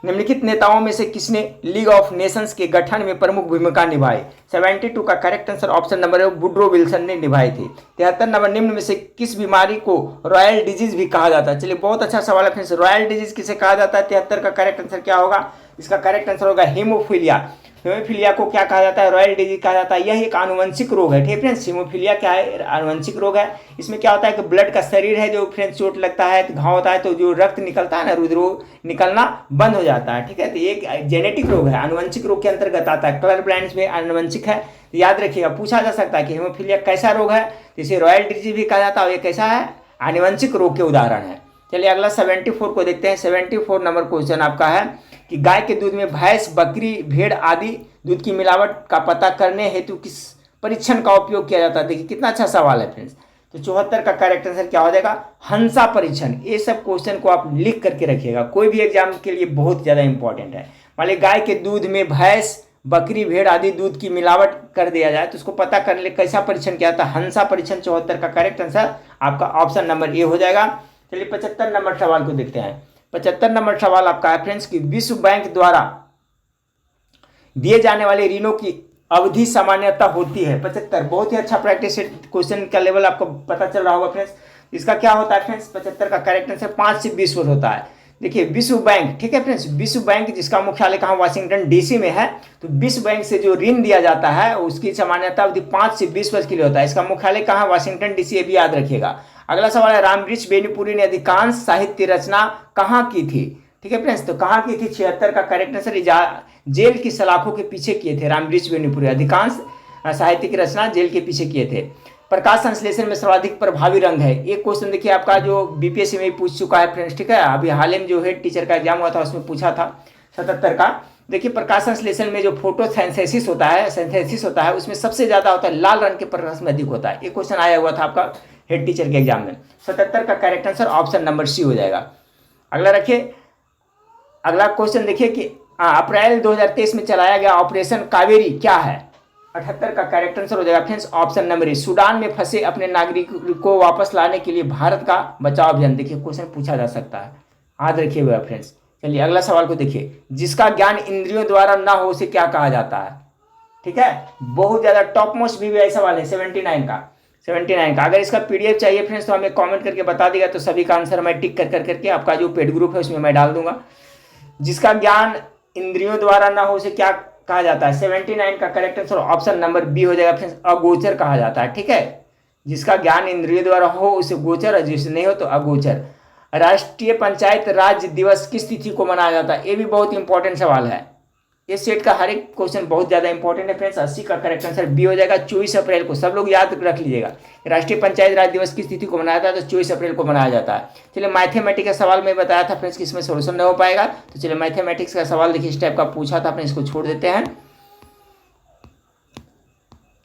निम्नलिखित नेताओं में से किसने लीग ऑफ नेशंस के गठन में प्रमुख भूमिका निभाई? 72 का करेक्ट आंसर ऑप्शन नंबर है वुड्रो विल्सन ने निभाई थी। 73 नंबर, निम्न में से किस बीमारी को रॉयल डिजीज भी कहा जाता है? चलिए बहुत अच्छा सवाल है फ्रेंड्स, रॉयल डिजीज किसे कहा जाता है? 73 का करेक्ट आंसर क्या होगा? इसका करेक्ट आंसर होगा हीमोफीलिया। हीमोफीलिया को क्या कहा जाता है? रॉयल डिजीज कहा जाता है। यह एक आनुवंशिक रोग है, ठीक है फ्रेंड्स। हीमोफीलिया क्या है? आनुवंशिक रोग है। इसमें क्या होता है कि ब्लड का शरीर है जो फ्रेंड्स चोट लगता है, घाव होता है तो जो रक्त निकलता है ना, रुधिर निकलना बंद हो जाता है, ठीक है। तो ये जेनेटिक रोग है, आनुवंशिक रोग के अंतर्गत आता है। कलर ब्लाइंड्स में आनुवंशिक है, तो याद रखिएगा पूछा जा सकता है कि हीमोफीलिया कैसा रोग है? इसे रॉयल डिजीज भी कहा जाता है। ये कैसा है? आनुवंशिक रोग के उदाहरण है। चलिए अगला 74 को देखते हैं। 74 नंबर क्वेश्चन आपका है कि गाय के दूध में भैंस, बकरी, भेड़ आदि दूध की मिलावट का पता करने हेतु किस परीक्षण का उपयोग किया जाता है? देखिए कितना अच्छा सवाल है फ्रेंड्स। तो 74 का करेक्ट आंसर क्या हो जाएगा? हंसा परीक्षण। ये सब क्वेश्चन को आप लिख करके रखिएगा, कोई भी एग्जाम के लिए बहुत ज़्यादा इंपॉर्टेंट है। मान लीजिए गाय के दूध में भैंस, बकरी, भेड़ आदि दूध की मिलावट कर दिया जाए तो उसको पता कर ले कैसा परीक्षण किया जाता है? हंसा परीक्षण। 74 का करेक्ट आंसर आपका ऑप्शन नंबर ए हो जाएगा। चलिए 75 नंबर सवाल को देखते हैं। 75 नंबर सवाल आपका है फ्रेंड्स कि विश्व बैंक द्वारा दिए जाने वाले ऋणों की अवधि सामान्यतः होती है। 75 बहुत ही अच्छा प्रैक्टिस क्वेश्चन का लेवल आपको पता चल रहा होगा फ्रेंड्स। इसका क्या होता है फ्रेंड्स, 75 का करेक्ट आंसर 5 से 20 वर्ष होता है। देखिए विश्व बैंक, ठीक है फ्रेंड्स, विश्व बैंक जिसका मुख्यालय कहाँ वाशिंगटन डीसी में है, तो विश्व बैंक से जो ऋण दिया जाता है उसकी सामान्यता अवधि 5 से 20 वर्ष के लिए होता है। इसका मुख्यालय कहाँ, वाशिंगटन डीसी, ये भी याद रखिएगा। अगला सवाल है, रामवृक्ष बेनीपुरी ने अधिकांश साहित्य रचना कहाँ की थी, ठीक है फ्रेंड्स, तो कहाँ की थी, 76 का करेक्ट आंसर जेल की सलाखों के पीछे किए थे रामवृक्ष बेनीपुरी, अधिकांश साहित्य की रचना जेल के पीछे किए थे। प्रकाश संश्लेषण में सर्वाधिक प्रभावी रंग है, एक क्वेश्चन देखिए आपका जो बीपीएससी में पूछ चुका है फ्रेंड्स, ठीक है, अभी हाल ही में जो हेड टीचर का एग्जाम हुआ था उसमें पूछा था 77 का। देखिए प्रकाश संश्लेषण में जो फोटोसिंथेसिस होता है उसमें सबसे ज्यादा होता है लाल रंग के प्रकाश में अधिक होता है, एक क्वेश्चन आया हुआ था आपका हेड टीचर के एग्जाम में। 77 का correct answer option number C हो जाएगा। अगला रखिए, अगला क्वेश्चन देखिए कि अप्रैल 2023 में चलाया गया ऑपरेशन कावेरी क्या है, 78 का करेक्ट आंसर हो जाएगा friends option number A, Sudan में फंसे अपने नागरिकों को वापस लाने के लिए भारत का बचाव अभियान। देखिए क्वेश्चन पूछा जा सकता है, याद रखिए हुआ फ्रेंड्स। चलिए अगला सवाल को देखिए, जिसका ज्ञान इंद्रियों द्वारा ना हो उसे क्या कहा जाता है, ठीक है, बहुत ज्यादा टॉप मोस्ट वीवीआई सवाल है 79 का। अगर इसका पीडीएफ चाहिए फ्रेंड्स तो हमें कमेंट करके बता देगा, तो सभी का आंसर मैं टिक कर करके आपका जो पेड ग्रुप है उसमें मैं डाल दूंगा। जिसका ज्ञान इंद्रियों द्वारा ना हो उसे क्या कहा जाता है, 79 का correct answer option number B हो जाएगा फ्रेंड्स, अगोचर कहा जाता है, ठीक है। जिसका ज्ञान इंद्रियों द्वारा हो उसे गोचर, जिसे नहीं हो तो अगोचर। राष्ट्रीय पंचायत राज दिवस किस तिथि को मनाया जाता है, ये भी बहुत इंपॉर्टेंट सवाल है, इस सेट का हर एक क्वेश्चन बहुत ज्यादा इंपॉर्टेंट है फ्रेंड्स। 80 का करेक्ट आंसर बी हो जाएगा, 24 अप्रैल को, सब लोग याद रख लीजिएगा। राष्ट्रीय पंचायत राज दिवस किस तिथि को मनाया जाता है, तो 24 अप्रैल को मनाया जाता है। चलिए मैथमेटिक्स का सवाल मैं बताया था फ्रेंड्स कि इसमें सोल्यूशन नहीं हो पाएगा, तो चलिए मैथमेटिक्स का सवाल देखिए इस टाइप का पूछा था, अपने इसको छोड़ देते हैं।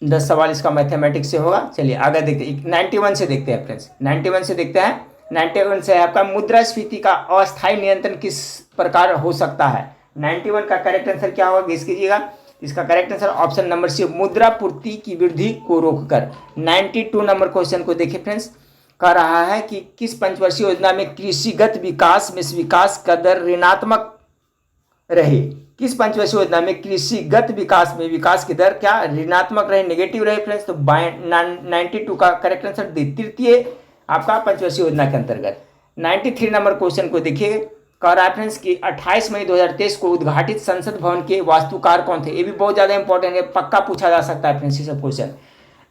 10 सवाल इसका मैथमेटिक्स से होगा। चलिए आगे देखते हैं, 91 से देखते हैं फ्रेंड्स, 91 से देखते हैं। 91 से आपका मुद्रास्फीति का अस्थायी नियंत्रण किस प्रकार हो सकता है, 91 का करेक्ट आंसर क्या होगा गेस कीजिएगा। इसका correct answer option number C, मुद्रा पूर्ति की वृद्धि को रोककर। 92 नंबर क्वेश्चन को देखिए फ्रेंड्स, कह रहा है कि किस पंचवर्षीय योजना में कृषिगत विकास में विकास का दर ऋणात्मक रहे, किस पंचवर्षीय योजना में कृषिगत विकास में विकास की दर क्या ऋणात्मक रहे, नेगेटिव रहे फ्रेंड्स, तो 92 का करेक्ट आंसर तृतीय आपका पंचवर्षीय योजना के अंतर्गत। 93 नंबर क्वेश्चन को देखिए, कह रहा है फ्रेंड्स कि 28 मई 2023 को उद्घाटित संसद भवन के वास्तुकार कौन थे, ये भी बहुत ज्यादा इंपॉर्टेंट है, पक्का पूछा जा सकता है फ्रेंड्स ये सब क्वेश्चन।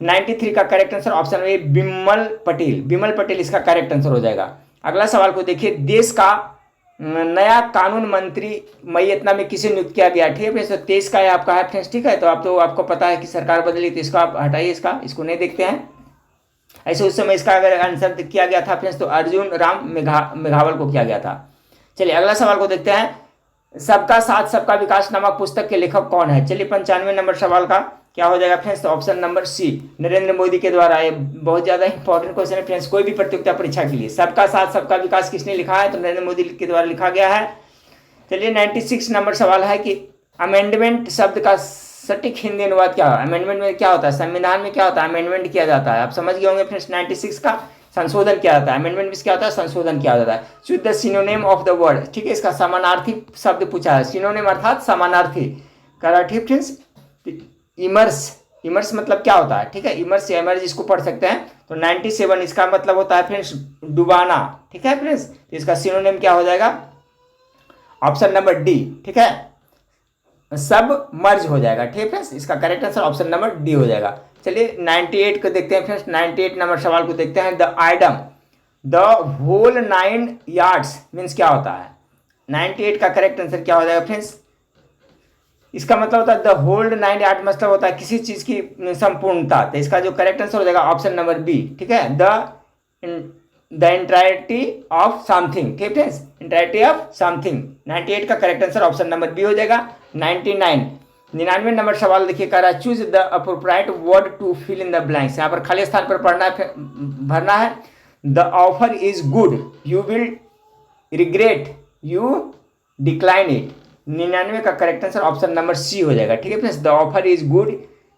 93 का correct answer option A Bimal Patel इसका करेक्ट आंसर हो जाएगा। अगला सवाल को देखिए, देश का नया कानून मंत्री मई इतना में किसे नियुक्त किया गया, ठीक है, तो 23 का आपका है फ्रेंड्स, ठीक है, तो आपको पता है कि सरकार बदली, तो इसका आप हटाइए, इसको नहीं देखते हैं। ऐसे उस समय इसका अगर आंसर किया गया था फ्रेंड्स तो अर्जुन राम मेघावल को किया गया था। चलिए अगला सवाल को देखते हैं, सबका साथ सबका विकास नामक पुस्तक के लेखक कौन है। चलिए 95 नंबर सवाल का क्या हो जाएगा फ्रेंड्स, तो option number C, Narendra Modi के द्वारा। ये बहुत ज्यादा इंपॉर्टेंट क्वेश्चन है फ्रेंड्स, कोई भी प्रतियोगिता परीक्षा के लिए। सबका साथ सबका विकास किसने लिखा है, तो नरेंद्र मोदी के द्वारा लिखा गया है। चलिए 96 नंबर सवाल है कि अमेंडमेंट शब्द का सटीक हिंदी अनुवाद क्या है। अमेंडमेंट में क्या होता है, संविधान में क्या होता है, अमेंडमेंट किया जाता है, आप समझ गए होंगे फ्रेंड्स। 96 का संशोधन किया जाता है, अमेंडमेंट में क्या होता है, संशोधन किया जाता है। Choose the synonym of the word, ठीक है, इसका समानार्थी शब्द पूछा है, सिनोनिम अर्थात समानार्थी करा, ठीक फ्रेंड्स। इमर्स मतलब क्या होता है, ठीक है, इमर्स या इमर्ज इसको पढ़ सकते हैं। तो 97 इसका मतलब होता है फ्रेंड्स डुबाना, ठीक है फ्रेंड्स, तो इसका सिनोनिम क्या हो जाएगा, ऑप्शन नंबर डी, ठीक है, सब मर्ज हो जाएगा, ठीक है फ्रेंड्स, इसका correct answer option number D हो जाएगा। चलिए 98 को देखते हैं फ्रेंड्स, 98 नंबर सवाल को देखते हैं। The idiom the whole 9 yards means क्या होता है, 98 का करेक्ट आंसर क्या हो जाएगा फ्रेंड्स, इसका मतलब होता है द होल्ड 9 यार्ड, मतलब होता है किसी चीज की संपूर्णता, तो इसका जो करेक्ट आंसर हो जाएगा ऑप्शन नंबर बी, ठीक है, द एंटायरिटी ऑफ समथिंग, ठीक है, एंटायरिटी ऑफ समथिंग। 98 का correct answer option number B हो जाएगा। 99 नंबर सवाल देखिए, कह रहा है choose the appropriate word to fill in the blanks, यहाँ पर खाली स्थान पर भरना है। The offer is good, you will regret, you decline it. 99 का correct answer option number C हो जाएगा, ठीक है friends, the offer is good,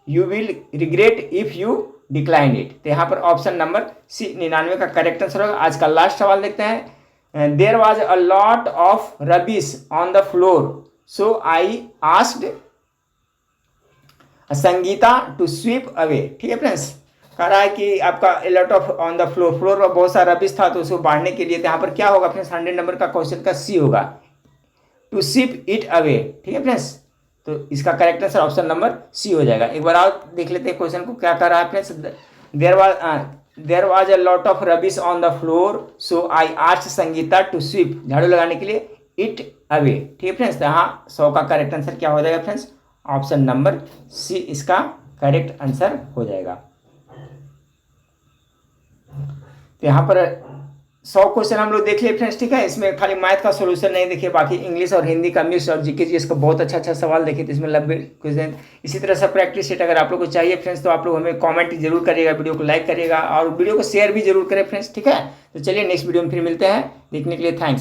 you will regret if you decline it, तो यहाँ पर ऑप्शन नंबर सी 99 का करेक्ट आंसर होगा। आज का लास्ट सवाल देखते हैं। There was a lot of rubbish on the floor, so I asked Sangita to sweep away, ठीक है फ्रेंड्स, कह रहा है कि आपका lot of on the floor, floor पर बहुत सारा रबिश था तो उसको बांटने के लिए, तो यहाँ पर क्या होगा फ्रेंड्स, 100 नंबर का क्वेश्चन का सी होगा, टू शिप इट अवे। ठीक है फ्रेंड्स, तो इसका correct answer option number C हो जाएगा। एक बार और देख लेते हैं क्वेश्चन को, क्या कर रहा है friends. There was a lot of rubbish on the floor so I asked Sangita to sweep, झाड़ू लगाने के लिए, इट अवे। ठीक है फ्रेंड्स, तो यहाँ 100 का करेक्ट आंसर क्या हो जाएगा फ्रेंड्स, ऑप्शन नंबर सी इसका करेक्ट आंसर हो जाएगा। तो यहाँ पर 100 क्वेश्चन हम लोग देख लिए फ्रेंड्स। ठीक है, इसमें खाली मैथ का सॉल्यूशन नहीं देखिए, बाकी इंग्लिश और हिंदी का मिक्स और जीके जीएस का बहुत अच्छा सवाल देखिए, तो इसमें 90 क्वेश्चन। इसी तरह से प्रैक्टिस सेट अगर आप लोग को चाहिए फ्रेंड्स, तो आप लोग हमें कमेंट जरूर करिएगा, वीडियो को लाइक करिएगा और वीडियो को शेयर भी जरूर करें फ्रेंड्स। ठीक है, तो चलिए नेक्स्ट वीडियो में फिर मिलते हैं, देखने के लिए थैंक्स।